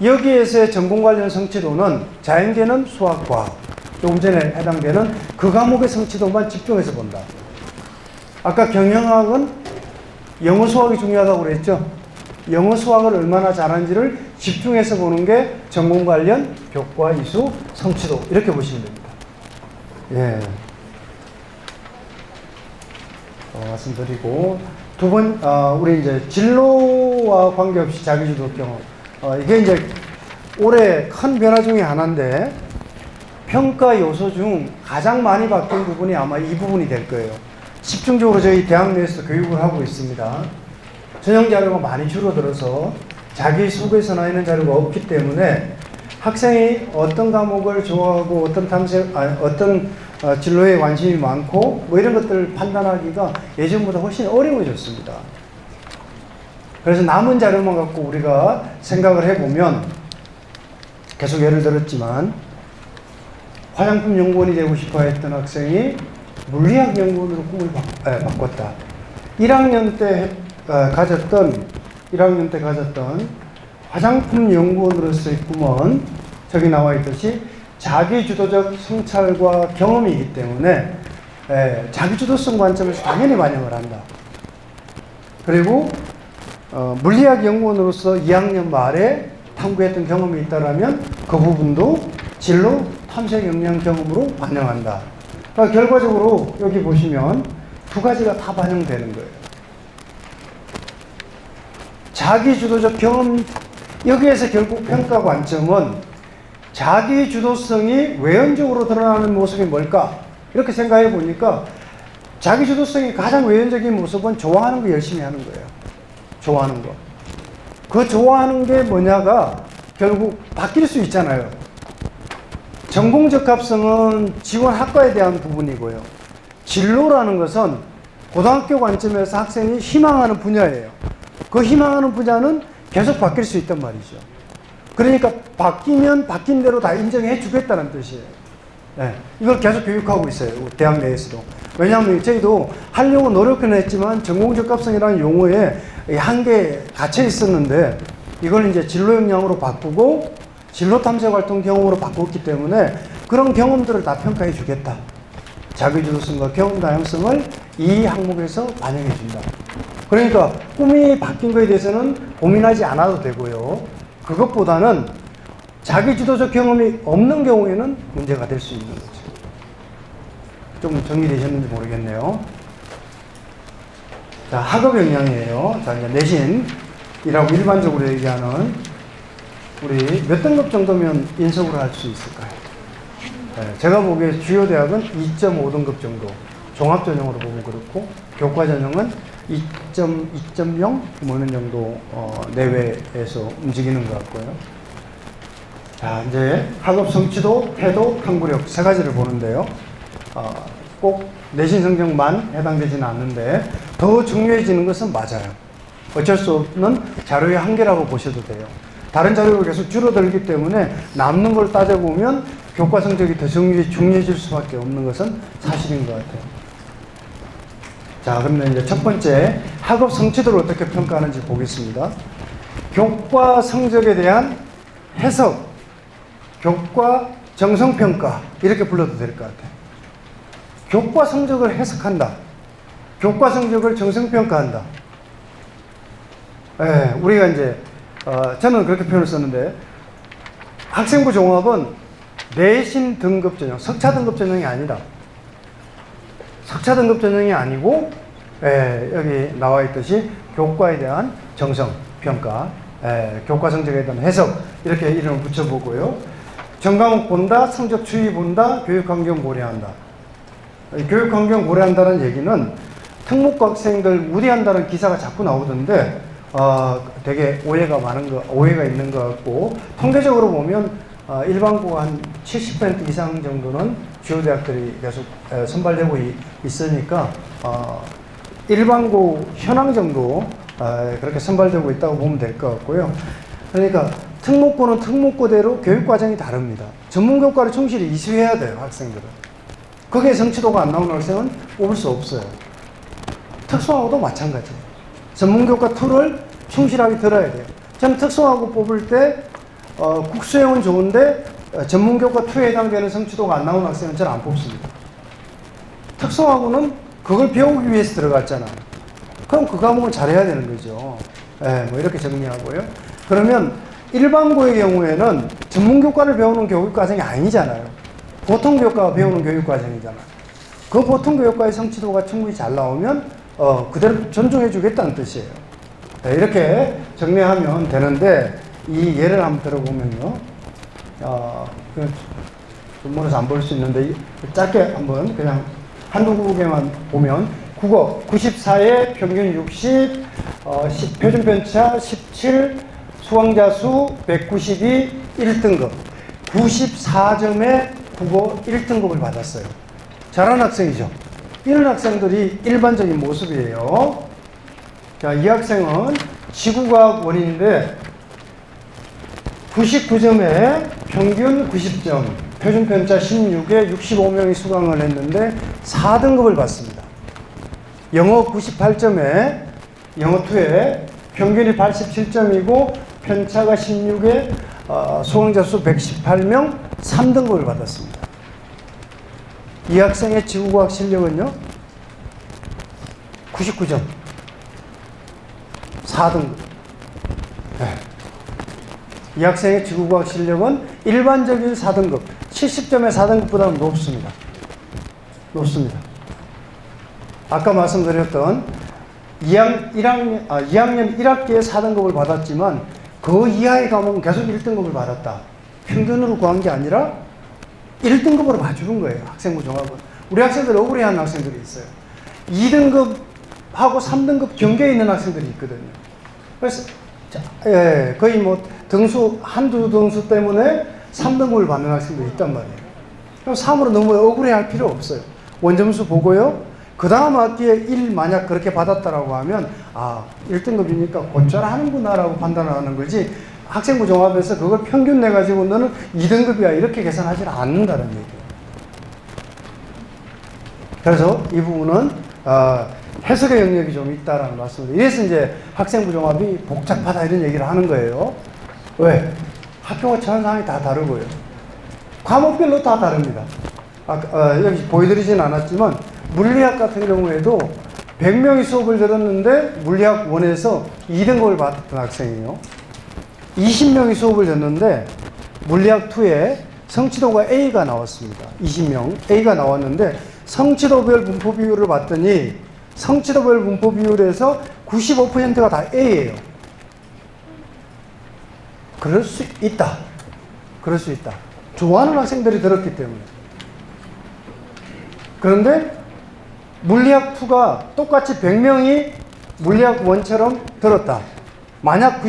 여기에서의 전공 관련 성취도는 자연계는 수학과학, 조금 전에 해당되는 그 과목의 성취도만 집중해서 본다. 아까 경영학은 영어 수학이 중요하다고 그랬죠. 영어 수학을 얼마나 잘하는지를 집중해서 보는 게 전공 관련 교과, 이수, 성취도 이렇게 보시면 됩니다. 예. 말씀드리고 두 번, 우리 이제 진로와 관계없이 자기주도 경험. 이게 이제 올해 큰 변화 중에 하나인데 평가 요소 중 가장 많이 바뀐 부분이 아마 이 부분이 될 거예요. 집중적으로 저희 대학 내에서 교육을 하고 있습니다. 전형 자료가 많이 줄어들어서 자기소개서나 이런 자료가 없기 때문에 학생이 어떤 과목을 좋아하고 어떤 진로에 관심이 많고 뭐 이런 것들을 판단하기가 예전보다 훨씬 어려워졌습니다. 그래서 남은 자료만 갖고 우리가 생각을 해보면 계속 예를 들었지만 화장품 연구원이 되고 싶어 했던 학생이 물리학 연구원으로 꿈을 바꿨다. 1학년 때 가졌던 화장품 연구원으로서의 꿈은 저기 나와 있듯이 자기주도적 성찰과 경험이기 때문에 자기주도성 관점에서 당연히 반영을 한다. 그리고 물리학 연구원으로서 2학년 말에 탐구했던 경험이 있다라면 그 부분도 진로 탐색 역량 경험으로 반영한다. 그러니까 결과적으로 여기 보시면 두 가지가 다 반영되는 거예요. 자기주도적 경험, 여기에서 결국 평가 관점은 자기주도성이 외연적으로 드러나는 모습이 뭘까? 이렇게 생각해 보니까 자기 주도성의 가장 외연적인 모습은 좋아하는 거 열심히 하는 거예요. 좋아하는 거. 그 좋아하는 게 뭐냐가 결국 바뀔 수 있잖아요. 전공 적합성은 지원 학과에 대한 부분이고요. 진로라는 것은 고등학교 관점에서 학생이 희망하는 분야예요. 그 희망하는 분야는 계속 바뀔 수 있단 말이죠. 그러니까 바뀌면 바뀐 대로 다 인정해 주겠다는 뜻이에요. 네, 이걸 계속 교육하고 있어요. 대학 내에서도. 왜냐하면 저희도 하려고 노력은 했지만 전공적합성이라는 용어에 한계에 갇혀 있었는데 이걸 이제 진로 역량으로 바꾸고 진로 탐색 활동 경험으로 바꿨기 때문에 그런 경험들을 다 평가해 주겠다. 자기주도성과 경험 다양성을 이 항목에서 반영해 준다. 그러니까 꿈이 바뀐 것에 대해서는 고민하지 않아도 되고요. 그것보다는 자기주도적 경험이 없는 경우에는 문제가 될 수 있는 거죠. 좀 정리되셨는지 모르겠네요. 자, 학업 역량이에요. 자, 이제 내신이라고 일반적으로 얘기하는 우리 몇 등급 정도면 인석으로 할 수 있을까요? 네, 제가 보기에 주요 대학은 2.5등급 정도. 종합전형으로 보면 그렇고, 교과전형은 2.0 뭐 이런 정도 내외에서 움직이는 것 같고요. 자, 이제 학업 성취도, 태도, 탐구력 세 가지를 보는데요. 꼭 내신 성적만 해당되지는 않는데 더 중요해지는 것은 맞아요. 어쩔 수 없는 자료의 한계라고 보셔도 돼요. 다른 자료가 계속 줄어들기 때문에 남는 걸 따져보면 교과 성적이 더 중요해질 수밖에 없는 것은 사실인 것 같아요. 자, 그러면 이제 첫 번째 학업 성취도를 어떻게 평가하는지 보겠습니다. 교과 성적에 대한 해석, 교과 정성평가 이렇게 불러도 될 것 같아요. 교과 성적을 해석한다. 교과 성적을 정성평가한다. 예, 우리가 이제 저는 그렇게 표현을 썼는데 학생부 종합은 내신 등급 전형, 석차 등급 전형이 아니다. 석차 등급 전형이 아니고 여기 나와 있듯이 교과에 대한 정성 평가, 교과 성적에 대한 해석 이렇게 이름을 붙여보고요. 전과목 본다, 성적 추이 본다, 교육 환경 고려한다. 교육 환경 고려한다는 얘기는 특목고 학생들 무리한다는 기사가 자꾸 나오던데 되게 오해가 있는 것 같고 통계적으로 보면 일반고가 한 70% 이상 정도는 주요 대학들이 계속 선발되고 있으니까 일반고 현황 정도 그렇게 선발되고 있다고 보면 될 것 같고요. 그러니까 특목고는 특목고대로 교육과정이 다릅니다. 전문교과를 충실히 이수해야 돼요, 학생들은. 거기에 성취도가 안 나오는 학생은 뽑을 수 없어요. 특성화고도 마찬가지예요. 전문교과 2를 충실하게 들어야 돼요. 저는 특성화고 뽑을 때 국수형은 좋은데 전문교과 2에 해당되는 성취도가 안 나오는 학생은 저는 안 뽑습니다. 특성화고는 그걸 배우기 위해서 들어갔잖아요. 그럼 그 과목은 잘해야 되는 거죠. 뭐 이렇게 정리하고요. 그러면 일반고의 경우에는 전문교과를 배우는 교육과정이 아니잖아요. 보통교과 배우는 교육과정이잖아요. 그 보통교육과의 성취도가 충분히 잘 나오면 그대로 존중해 주겠다는 뜻이에요. 이렇게 정리하면 되는데 이 예를 한번 들어보면요. 본문에서 안 볼 수 있는데 짧게 한번 그냥 한두 국에만 보면 국어 94에 평균 60, 표준 편차 17, 수강자 수 192, 1등급 94점에 국어 1등급을 받았어요. 잘하는 학생이죠. 이런 학생들이 일반적인 모습이에요. 자, 이 학생은 지구과학 원인인데 99점에 평균 90점, 표준 편차 16에 65명이 수강을 했는데 4등급을 받습니다. 영어 98점에 영어 2에 평균이 87점이고 편차가 16에 수강자 수 118명 3등급을 받았습니다. 이 학생의 지구과학 실력은요 99점 4등급. 이 학생의 지구과학 실력은 일반적인 4등급 70점의 4등급보다는 높습니다. 높습니다. 아까 말씀드렸던 2학년 1학기에 4등급을 받았지만 그 이하의 과목은 계속 1등급을 받았다. 평균으로 구한 게 아니라 1등급으로 봐주는 거예요. 학생부 종합은. 우리 학생들 억울해하는 학생들이 있어요. 2등급하고 3등급 경계에 있는 학생들이 있거든요. 그래서 거의 뭐 등수 한두 등수 때문에 3등급을 받는 학생들이 있단 말이에요. 그럼 3으로 너무 억울해할 필요 없어요. 원점수 보고요. 그 다음 학기에 1 만약 그렇게 받았다라고 하면 1등급이니까 곧잘 하는구나 라고 판단하는 거지, 학생부 종합에서 그걸 평균 내가지고 너는 2등급이야 이렇게 계산하지는 않는다는 얘기예요. 그래서 이 부분은 해석의 영역이 좀 있다라는 말씀입니다. 이래서 이제 학생부 종합이 복잡하다 이런 얘기를 하는 거예요. 왜? 학교가 처한 상황이 다 다르고요. 과목별로 다 다릅니다. 여기 보여드리진 않았지만 물리학 같은 경우에도 100명이 수업을 들었는데 물리학 1에서 2등급을 받았던 학생이에요. 20명이 수업을 듣는데 물리학 2에 성취도가 A가 나왔습니다. 20명 A가 나왔는데 성취도별 분포 비율을 봤더니 성취도별 분포 비율에서 95%가 다 A예요. 그럴 수 있다. 그럴 수 있다. 좋아하는 학생들이 들었기 때문에. 그런데 물리학 2가 똑같이 100명이 물리학 1처럼 들었다. 만약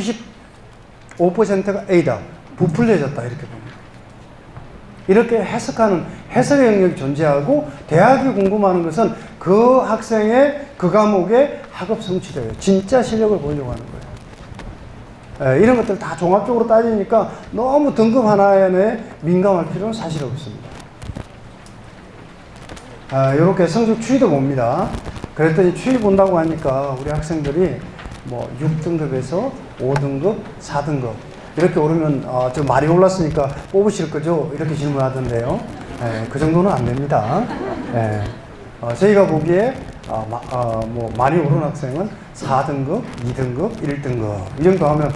95%가 A다. 부풀려졌다. 이렇게 봅니다. 이렇게 해석하는 해석의 영역이 존재하고, 대학이 궁금한 것은 그 학생의 그 과목의 학업 성취도예요. 진짜 실력을 보이려고 하는 거예요. 이런 것들 다 종합적으로 따지니까 너무 등급 하나에 민감할 필요는 사실 없습니다. 이렇게 성적 추이도 봅니다. 그랬더니 추이 본다고 하니까 우리 학생들이 뭐 6등급에서 5등급, 4등급 이렇게 오르면 좀 많이 올랐으니까 뽑으실 거죠? 이렇게 질문하던데요. 그 정도는 안 됩니다. 저희가 보기에 뭐 많이 오른 학생은 4등급, 2등급, 1등급 이 정도 하면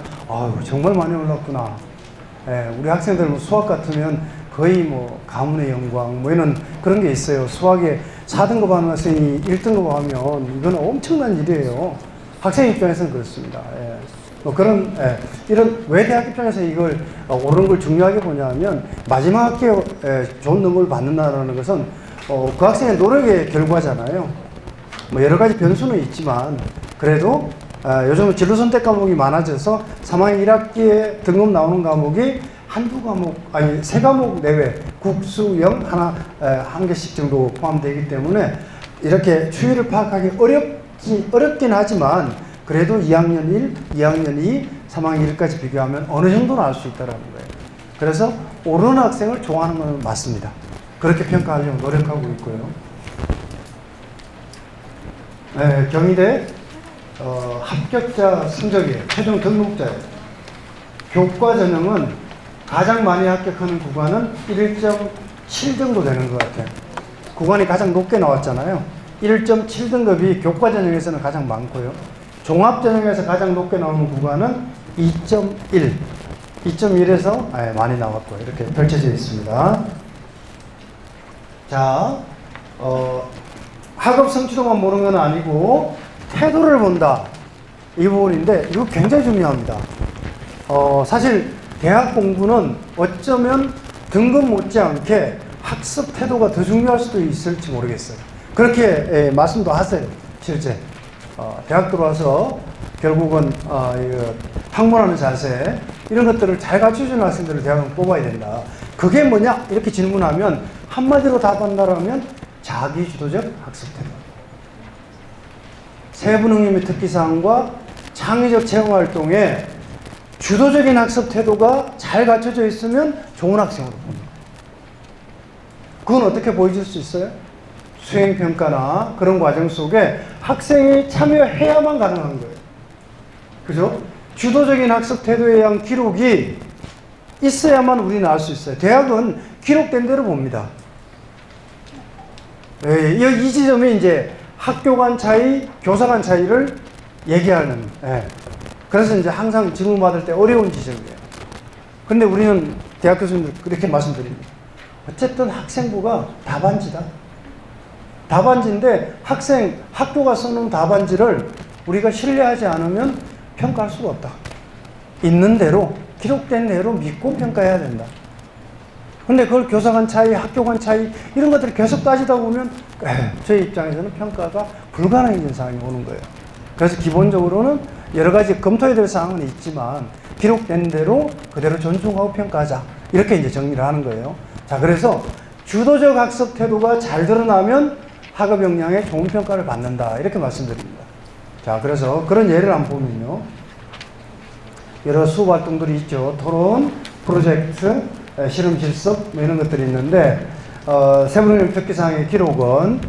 정말 많이 올랐구나. 우리 학생들 뭐 수학 같으면 거의 뭐 가문의 영광 뭐 이런 그런 게 있어요. 수학에 4등급 하는 학생이 1등급 하면 이건 엄청난 일이에요. 학생 입장에서는 그렇습니다. 뭐 그런 이런 왜 대학 입장에서 이걸 오르는 걸 중요하게 보냐면, 마지막 학기에 좋은 능력을 받는다는 것은 그 학생의 노력의 결과잖아요. 뭐 여러 가지 변수는 있지만 그래도 요즘은 진로 선택 과목이 많아져서 3학년 1학기에 등급 나오는 과목이 한두 과목, 아니 3과목 내외, 국수, 영 한 개씩 정도 포함되기 때문에 이렇게 추이를 파악하기 어렵긴 하지만 그래도 2학년 1, 2학년 2, 3학년 1까지 비교하면 어느 정도는 알 수 있다는 거예요. 그래서 오르는 학생을 좋아하는 건 맞습니다. 그렇게 평가하려고 노력하고 있고요. 경희대 합격자 성적이에요. 최종 등록자예요. 교과 전형은 가장 많이 합격하는 구간은 1.7 정도 되는 것 같아요. 구간이 가장 높게 나왔잖아요. 1.7등급이 교과 전형에서는 가장 많고요. 종합 전형에서 가장 높게 나오는 구간은 2.1. 2.1에서 많이 나왔고 이렇게 펼쳐져 있습니다. 자, 학업 성취도만 보는 건 아니고 태도를 본다. 이 부분인데 이거 굉장히 중요합니다. 사실 대학 공부는 어쩌면 등급 못지않게 학습 태도가 더 중요할 수도 있을지 모르겠어요. 그렇게 말씀도 하세요. 실제 대학 들어와서 결국은 학문하는 자세 이런 것들을 잘 갖춰주는 학생들을 대학은 뽑아야 된다. 그게 뭐냐? 이렇게 질문하면 한마디로 답한다라면 자기주도적 학습 태도. 세부능력 및 특기사항과 창의적 체험활동에 주도적인 학습 태도가 잘 갖춰져 있으면 좋은 학생으로 봅니다. 그건 어떻게 보여줄 수 있어요? 수행평가나 그런 과정 속에 학생이 참여해야만 가능한 거예요. 그죠? 주도적인 학습 태도에 의한 기록이 있어야만 우리는 알 수 있어요. 대학은 기록된 대로 봅니다. 이 지점이 이제 학교 간 차이, 교사 간 차이를 얘기하는. 그래서 이제 항상 질문 받을 때 어려운 지점이에요. 근데 우리는 대학 교수님들 그렇게 말씀드립니다. 어쨌든 학생부가 답안지다. 답안지인데 학교가 써놓은 답안지를 우리가 신뢰하지 않으면 평가할 수가 없다. 있는 대로, 기록된 대로 믿고 평가해야 된다. 근데 그걸 교사 간 차이, 학교 간 차이 이런 것들을 계속 따지다 보면 저희 입장에서는 평가가 불가능해진 상황이 오는 거예요. 그래서 기본적으로는 여러 가지 검토해야 될 사항은 있지만 기록된 대로 그대로 존중하고 평가하자. 이렇게 이제 정리를 하는 거예요. 자, 그래서 주도적 학습 태도가 잘 드러나면 학업 역량에 좋은 평가를 받는다. 이렇게 말씀드립니다. 자, 그래서 그런 예를 한번 보면요. 여러 수업 활동들이 있죠. 토론, 프로젝트, 실험 실습 뭐 이런 것들이 있는데 세부능 특기사항의 기록은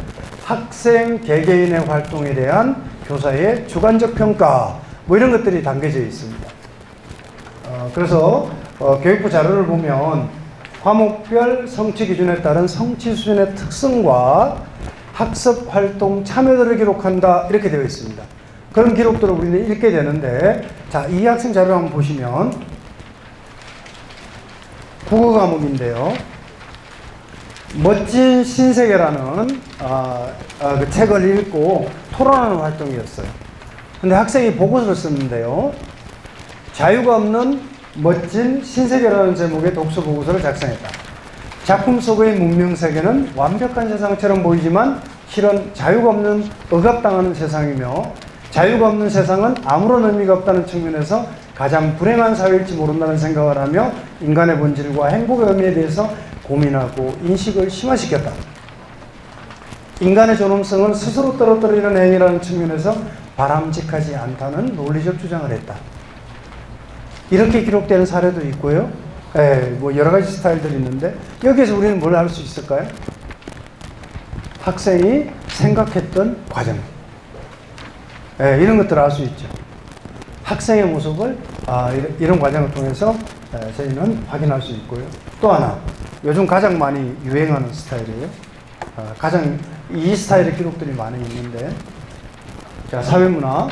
학생 개개인의 활동에 대한 교사의 주관적 평가 뭐 이런 것들이 담겨져 있습니다. 그래서 교육부 자료를 보면 과목별 성취 기준에 따른 성취 수준의 특성과 학습 활동 참여도를 기록한다 이렇게 되어 있습니다. 그런 기록들을 우리는 읽게 되는데 자, 이 학생 자료를 한번 보시면 국어 과목인데요. 멋진 신세계라는 그 책을 읽고 토론하는 활동이었어요. 근데 학생이 보고서를 썼는데요. 자유가 없는 멋진 신세계라는 제목의 독서 보고서를 작성했다. 작품 속의 문명 세계는 완벽한 세상처럼 보이지만 실은 자유가 없는 억압당하는 세상이며 자유가 없는 세상은 아무런 의미가 없다는 측면에서 가장 불행한 사회일지 모른다는 생각을 하며 인간의 본질과 행복의 의미에 대해서 고민하고 인식을 심화시켰다. 인간의 존엄성은 스스로 떨어뜨리는 행위라는 측면에서 바람직하지 않다는 논리적 주장을 했다. 이렇게 기록되는 사례도 있고요. 뭐 여러 가지 스타일들이 있는데 여기에서 우리는 뭘 알 수 있을까요? 학생이 생각했던 과정. 이런 것들을 알 수 있죠. 학생의 모습을 이런 과정을 통해서 저희는 확인할 수 있고요. 또 하나, 요즘 가장 많이 유행하는 스타일이에요. 가장 이 스타일의 기록들이 많이 있는데, 자, 사회문화,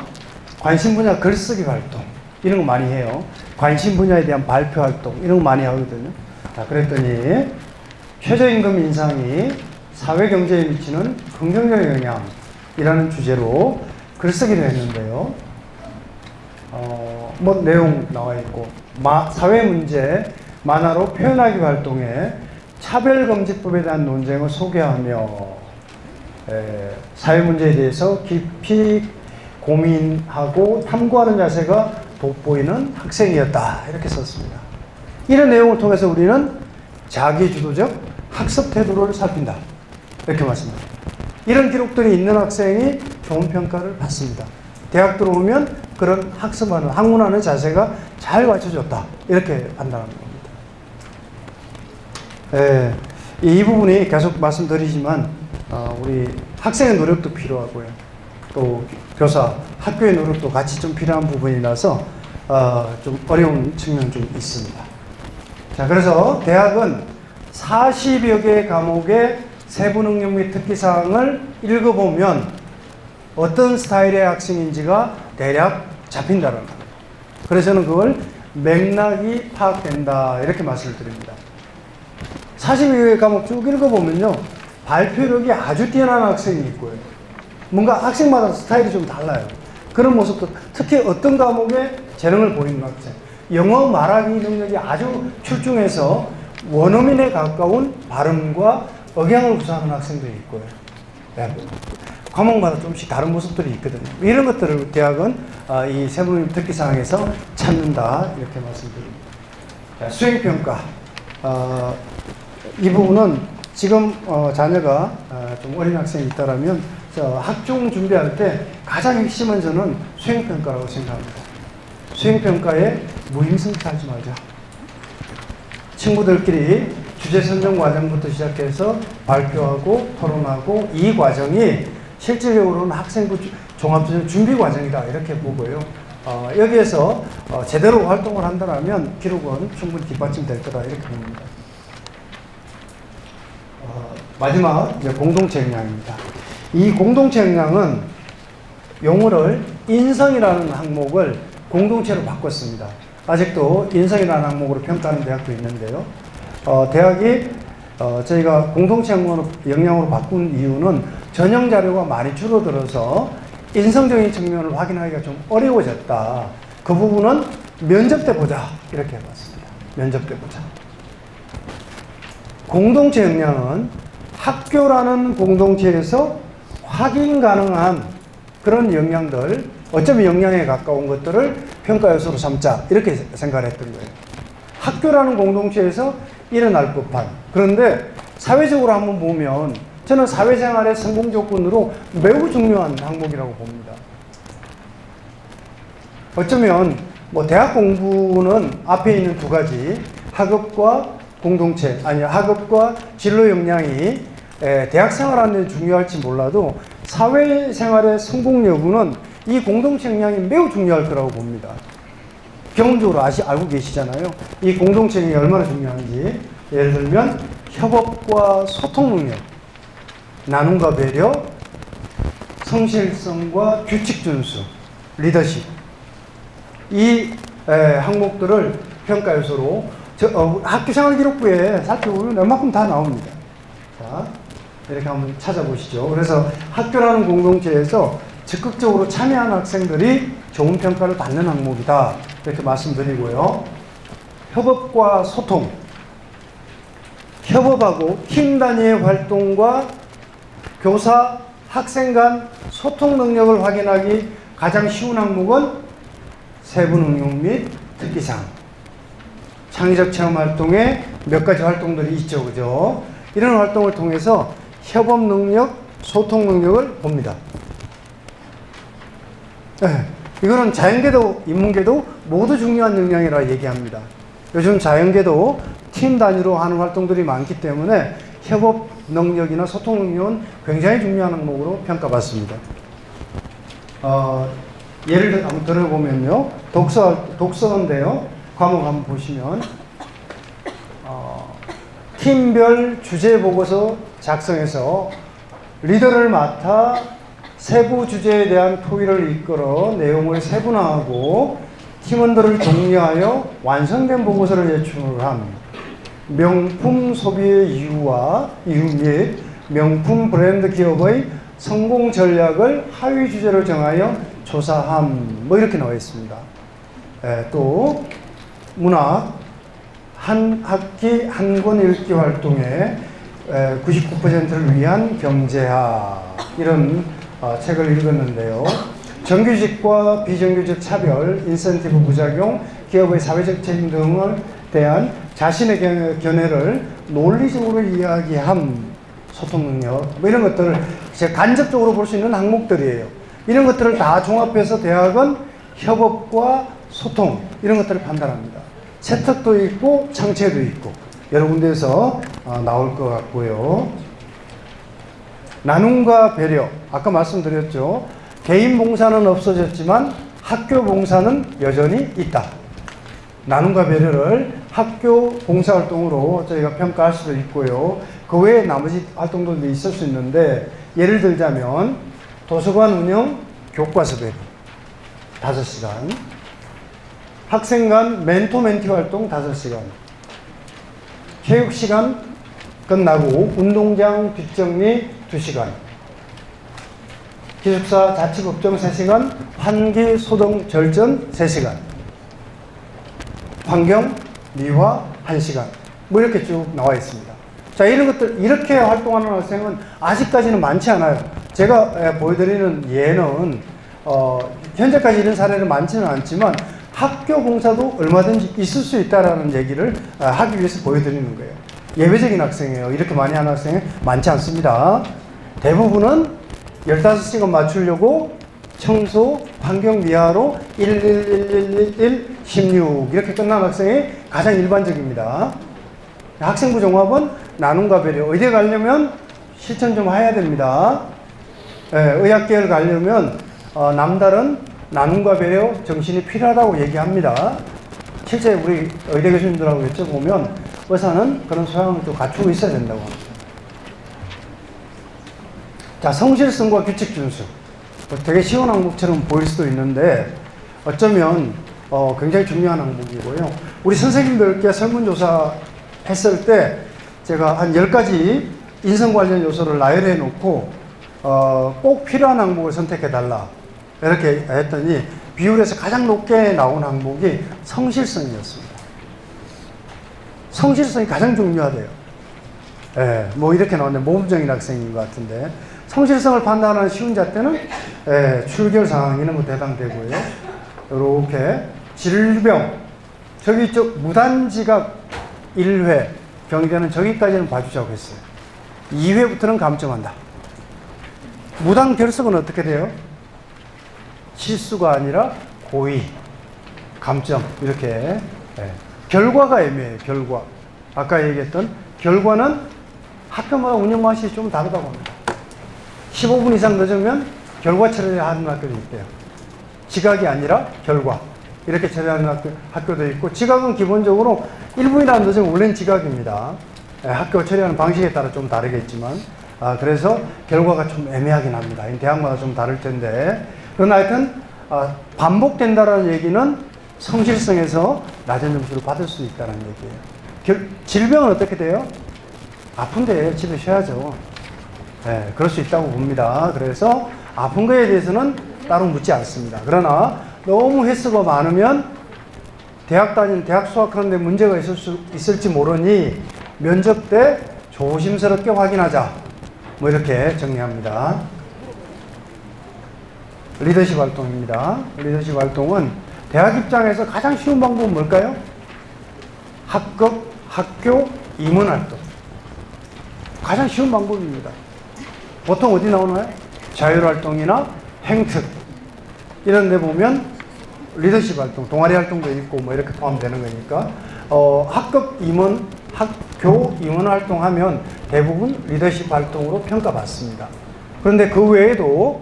관심 분야 글쓰기 활동 이런 거 많이 해요. 관심 분야에 대한 발표 활동 이런 거 많이 하거든요. 자, 그랬더니 최저임금 인상이 사회 경제에 미치는 긍정적 영향이라는 주제로 글쓰기를 했는데요. 뭐 내용 나와 있고 사회 문제 만화로 표현하기 활동에 차별금지법에 대한 논쟁을 소개하며 사회 문제에 대해서 깊이 고민하고 탐구하는 자세가 돋보이는 학생이었다 이렇게 썼습니다. 이런 내용을 통해서 우리는 자기주도적 학습 태도를 살핀다 이렇게 말씀합니다. 이런 기록들이 있는 학생이 좋은 평가를 받습니다. 대학 들어오면 그런 학습하는, 학문하는 자세가 잘 갖춰졌다. 이렇게 판단하는 겁니다. 이 부분이 계속 말씀드리지만, 우리 학생의 노력도 필요하고요. 또 교사, 학교의 노력도 같이 좀 필요한 부분이라서, 좀 어려운 측면이 좀 있습니다. 자, 그래서 대학은 40여 개의 과목의 세부 능력 및 특기사항을 읽어보면 어떤 스타일의 학생인지가 대략 잡힌다는 겁니다. 그래서 저는 그걸 맥락이 파악된다 이렇게 말씀을 드립니다. 40여 개의 과목 쭉 읽어보면요. 발표력이 아주 뛰어난 학생이 있고요. 뭔가 학생마다 스타일이 좀 달라요. 그런 모습도 특히 어떤 과목에 재능을 보이는 학생. 영어 말하기 능력이 아주 출중해서 원어민에 가까운 발음과 억양을 구사하는 학생도 있고요. 과목마다 조금씩 다른 모습들이 있거든요. 이런 것들을 대학은 이 세부 특기사항에서 찾는다 이렇게 말씀드립니다. 수행평가 이 부분은 지금 자녀가 좀 어린 학생이 있다라면 학종 준비할 때 가장 핵심은 저는 수행평가라고 생각합니다. 수행평가에 무임승차하지 말자. 친구들끼리 주제 선정 과정부터 시작해서 발표하고 토론하고 이 과정이 실질적으로는 학생부 종합전형 준비 과정이다 이렇게 보고요. 여기에서 제대로 활동을 한다면 기록은 충분히 뒷받침될 거다 이렇게 봅니다. 마지막 이제 공동체 역량입니다. 이 공동체 역량은 용어를 인성이라는 항목을 공동체로 바꿨습니다. 아직도 인성이라는 항목으로 평가하는 대학도 있는데요. 대학이 저희가 공동체 역량으로 바꾼 이유는 전형 자료가 많이 줄어들어서 인성적인 측면을 확인하기가 좀 어려워졌다. 그 부분은 면접 때 보자 이렇게 해봤습니다. 면접 때 보자. 공동체 역량은 학교라는 공동체에서 확인 가능한 그런 역량들, 어쩌면 역량에 가까운 것들을 평가 요소로 삼자, 이렇게 생각을 했던 거예요. 학교라는 공동체에서 일어날 법한. 그런데 사회적으로 한번 보면 저는 사회생활의 성공 조건으로 매우 중요한 항목이라고 봅니다. 어쩌면 뭐 대학 공부는 앞에 있는 두 가지, 학업과 공동체, 아니 학업과 진로 역량이 대학 생활하는 데 중요할지 몰라도 사회생활의 성공 여부는 이 공동체 역량이 매우 중요할 거라고 봅니다. 경험적으로 알고 계시잖아요. 이 공동체 역량이 얼마나 중요한지. 예를 들면 협업과 소통 능력, 나눔과 배려, 성실성과 규칙 준수, 리더십. 이 항목들을 평가 요소로 학교생활 기록부에 살펴보면 웬만큼 다 나옵니다. 자, 이렇게 한번 찾아보시죠. 그래서 학교라는 공동체에서 적극적으로 참여한 학생들이 좋은 평가를 받는 항목이다. 이렇게 말씀드리고요. 협업과 소통. 협업하고 팀 단위의 활동과 교사, 학생 간 소통 능력을 확인하기 가장 쉬운 항목은 세부 능력 및 특기사항. 창의적 체험 활동에 몇 가지 활동들이 있죠. 그죠? 이런 활동을 통해서 협업 능력, 소통 능력을 봅니다. 네, 이거는 자연계도, 인문계도 모두 중요한 역량이라 얘기합니다. 요즘 자연계도 팀 단위로 하는 활동들이 많기 때문에 협업 능력이나 소통 능력은 굉장히 중요한 항목으로 평가받습니다. 예를 한번 들어보면요. 독서인데요. 과목 한번 보시면, 팀별 주제 보고서 작성해서 리더를 맡아 세부 주제에 대한 토의를 이끌어 내용을 세분화하고 팀원들을 독려하여 완성된 보고서를 제출함. 명품 소비의 이유 및 명품 브랜드 기업의 성공 전략을 하위 주제로 정하여 조사함. 뭐 이렇게 나와 있습니다. 또 문학 한 학기 한 권 읽기 활동에 99%를 위한 경제학, 이런 책을 읽었는데요. 정규직과 비정규직 차별, 인센티브 부작용, 기업의 사회적 책임 등을 대한 자신의 견해를 논리적으로 이야기함. 소통 능력, 뭐 이런 것들을 간접적으로 볼 수 있는 항목들이에요. 이런 것들을 다 종합해서 대학은 협업과 소통, 이런 것들을 판단합니다. 채택도 있고 창체도 있고 여러 군데에서 나올 것 같고요. 나눔과 배려, 아까 말씀드렸죠. 개인 봉사는 없어졌지만 학교 봉사는 여전히 있다. 나눔과 배려를 학교 봉사활동으로 저희가 평가할 수도 있고요. 그 외에 나머지 활동들도 있을 수 있는데, 예를 들자면 도서관 운영, 교과서 배분 5시간, 학생 간 멘토 멘티 활동 5시간, 체육시간 끝나고 운동장 뒷정리 2시간, 기숙사 자치급정 3시간, 환기 소등 절전 3시간, 환경 미화 1시간, 뭐 이렇게 쭉 나와 있습니다. 자, 이런 것들, 이렇게 활동하는 학생은 아직까지는 많지 않아요. 제가 보여드리는 예는 현재까지 이런 사례는 많지는 않지만 학교 봉사도 얼마든지 있을 수 있다라는 얘기를 하기 위해서 보여드리는 거예요. 예외적인 학생이에요. 이렇게 많이 하는 학생이 많지 않습니다. 대부분은 15시간 맞추려고 청소, 환경 미화로 16 이렇게 끝난 학생이 가장 일반적입니다. 학생부 종합은 나눔과 배려. 의대 가려면 실천 좀 해야 됩니다. 의학계를 가려면 남다른 나눔과 배려 정신이 필요하다고 얘기합니다. 실제 우리 의대 교수님들하고 여쭤보면 의사는 그런 소양을 좀 갖추고 있어야 된다고 합니다. 자, 성실성과 규칙 준수. 되게 쉬운 항목처럼 보일 수도 있는데 어쩌면 굉장히 중요한 항목이고요. 우리 선생님들께 설문조사 했을 때 제가 한 10가지 인성 관련 요소를 나열해 놓고 꼭 필요한 항목을 선택해 달라 이렇게 했더니 비율에서 가장 높게 나온 항목이 성실성이었습니다. 성실성이 가장 중요하대요. 예, 뭐 이렇게 나오는데 모범적인 학생인 것 같은데 성실성을 판단하는 쉬운 잣대는 예, 출결 상황에는 뭐 해당되고요. 이렇게 질병 저기 저 무단지각 1회 경계는 저기까지는 봐주자고 했어요. 2회부터는 감점한다. 무단 결석은 어떻게 돼요? 실수가 아니라 고의, 감점 이렇게. 예. 결과가 애매해요. 결과. 아까 얘기했던 결과는 학교마다 운영 방식이 좀 다르다고 합니다. 15분 이상 늦으면 결과 처리를 하는 학교도 있대요. 지각이 아니라 결과. 이렇게 처리하는 학교도 있고, 지각은 기본적으로 1분이라도 늦으면 원래는 지각입니다. 예, 학교 처리하는 방식에 따라 좀 다르겠지만, 그래서 결과가 좀 애매하긴 합니다. 대학마다 좀 다를 텐데. 그러나 하여튼, 반복된다라는 얘기는 성실성에서 낮은 점수를 받을 수 있다는 얘기예요. 질병은 어떻게 돼요? 아픈데 집에 쉬어야죠. 예, 그럴 수 있다고 봅니다. 그래서 아픈 거에 대해서는 따로 묻지 않습니다. 그러나 너무 횟수가 많으면 대학 수학하는데 문제가 있을지 모르니 면접 때 조심스럽게 확인하자. 뭐 이렇게 정리합니다. 리더십 활동입니다. 리더십 활동은 대학 입장에서 가장 쉬운 방법은 뭘까요? 학교 임원 활동. 가장 쉬운 방법입니다. 보통 어디 나오나요? 자율활동이나 행특 이런 데 보면 리더십 활동, 동아리 활동도 있고 뭐 이렇게 포함되는 거니까 학급 임원, 학교 임원 활동하면 대부분 리더십 활동으로 평가받습니다. 그런데 그 외에도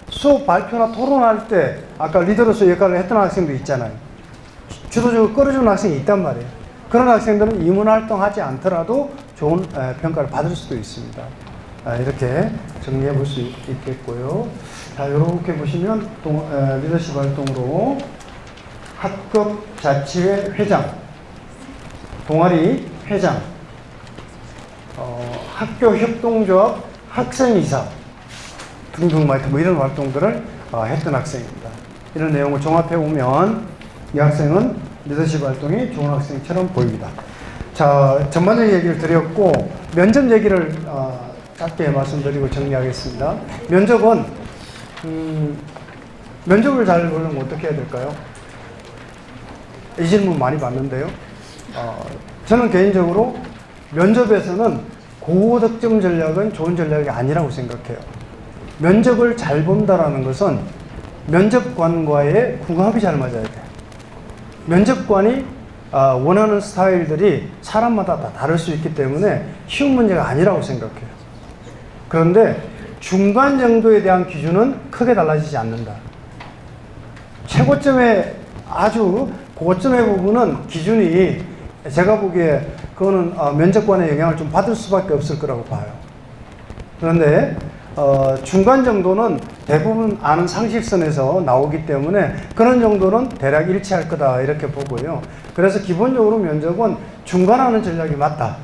수업 발표나 토론할 때 아까 리더로서 역할을 했던 학생도 있잖아요. 주도적으로 끌어주는 학생이 있단 말이에요. 그런 학생들은 임원 활동하지 않더라도 좋은 평가를 받을 수도 있습니다. 이렇게 정리해 볼 수 있겠고요. 자, 이렇게 보시면 리더십 활동으로 학급 자치회 회장, 동아리 회장, 학교 협동조합 학생이사 등등 뭐 이런 활동들을 했던 학생입니다. 이런 내용을 종합해 보면 이 학생은 리더십 활동이 좋은 학생처럼 보입니다. 자, 전반적인 얘기를 드렸고 면접 얘기를 짧게 말씀드리고 정리하겠습니다. 면접은 면접을 잘 보려면 어떻게 해야 될까요? 이 질문 많이 받는데요. 저는 개인적으로 면접에서는 고득점 전략은 좋은 전략이 아니라고 생각해요. 면접을 잘 본다라는 것은 면접관과의 궁합이 잘 맞아야 돼요. 면접관이 원하는 스타일들이 사람마다 다 다를 수 있기 때문에 쉬운 문제가 아니라고 생각해요. 그런데 중간 정도에 대한 기준은 크게 달라지지 않는다. 최고점에 아주 고점의 부분은 기준이 제가 보기에 그거는 면접관의 영향을 좀 받을 수밖에 없을 거라고 봐요. 그런데 중간 정도는 대부분 아는 상식선에서 나오기 때문에 그런 정도는 대략 일치할 거다 이렇게 보고요. 그래서 기본적으로 면접은 중간하는 전략이 맞다.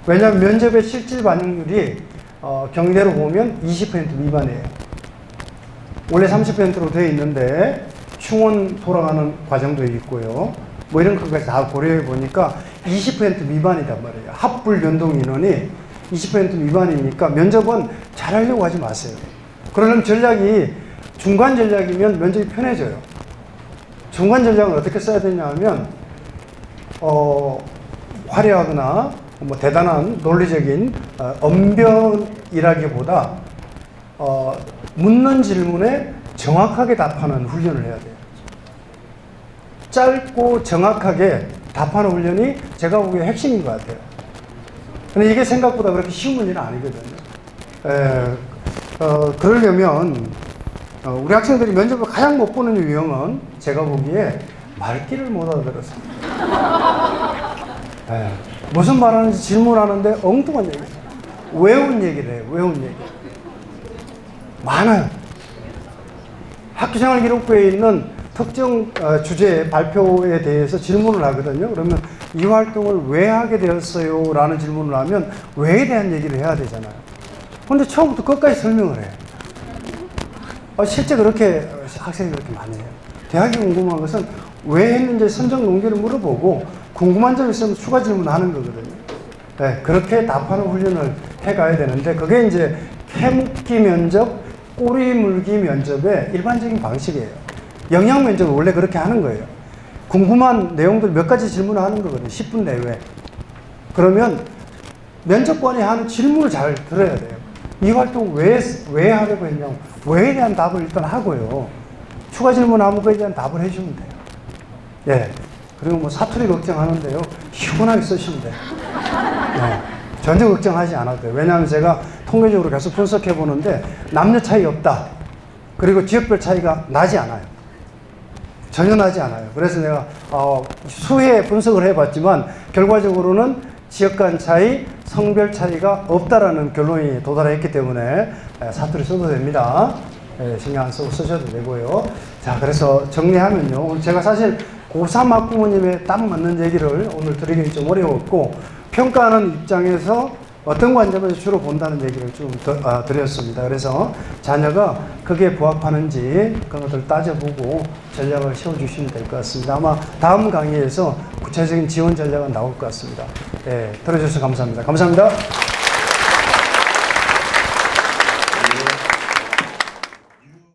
왜냐하면 면접의 실질 반영률이 경대로 보면 20% 미만이에요. 원래 30%로 되어 있는데 충원 돌아가는 과정도 있고요. 뭐 이런 것까지 다 고려해 보니까 20% 미만이단 말이에요. 합불 연동 인원이 20% 미만이니까 면접은 잘하려고 하지 마세요. 그러면 전략이 중간 전략이면 면접이 편해져요. 중간 전략은 어떻게 써야 되냐 하면 화려하거나 뭐 대단한 논리적인 언변이라기보다 묻는 질문에 정확하게 답하는 훈련을 해야 돼요. 짧고 정확하게 답하는 훈련이 제가 보기에 핵심인 것 같아요. 근데 이게 생각보다 그렇게 쉬운 문제는 아니거든요. 그러려면 우리 학생들이 면접을 가장 못 보는 유형은 제가 보기에 말귀를 못 알아들어서 무슨 말하는지 질문하는데 엉뚱한 얘기, 외운 얘기를 해요. 외운 얘기 많아요. 학교생활 기록부에 있는 특정 주제 발표에 대해서 질문을 하거든요. 그러면 이 활동을 왜 하게 되었어요? 라는 질문을 하면 왜에 대한 얘기를 해야 되잖아요. 근데 처음부터 끝까지 설명을 해요. 실제 그렇게 학생이 그렇게 많이 해요. 대학이 궁금한 것은 왜 했는지 선정 동기를 물어보고 궁금한 점이 있으면 추가 질문을 하는 거거든요. 네, 그렇게 답하는 훈련을 해가야 되는데 그게 이제 캐묻기 면접, 꼬리 물기 면접의 일반적인 방식이에요. 영양 면접은 원래 그렇게 하는 거예요. 궁금한 내용들 몇 가지 질문을 하는 거거든요. 10분 내외. 그러면 면접관이 하는 질문을 잘 들어야 돼요. 이 활동 왜 하려고 했냐고. 왜에 대한 답을 일단 하고요. 추가 질문하면 그에 대한 답을 해주면 돼요. 예. 그리고 뭐 사투리 걱정하는데요. 시원하게 쓰시면 돼요. 네. 전혀 걱정하지 않아도 돼요. 왜냐하면 제가 통계적으로 계속 분석해 보는데 남녀 차이 없다. 그리고 지역별 차이가 나지 않아요. 전혀 나지 않아요. 그래서 내가 수회 분석을 해봤지만 결과적으로는 지역 간 차이, 성별 차이가 없다라는 결론이 도달했기 때문에 사투리 써도 됩니다. 신경 안 쓰고 쓰셔도 되고요. 자, 그래서 정리하면요. 오늘 제가 사실 고3 학부모님의 딱 맞는 얘기를 오늘 드리기는 좀 어려웠고, 평가하는 입장에서 어떤 관점에서 주로 본다는 얘기를 좀 드렸습니다. 그래서 자녀가 그게 부합하는지 그런 것들 따져보고 전략을 세워주시면 될 것 같습니다. 아마 다음 강의에서 구체적인 지원 전략은 나올 것 같습니다. 예, 들어주셔서 감사합니다. 감사합니다.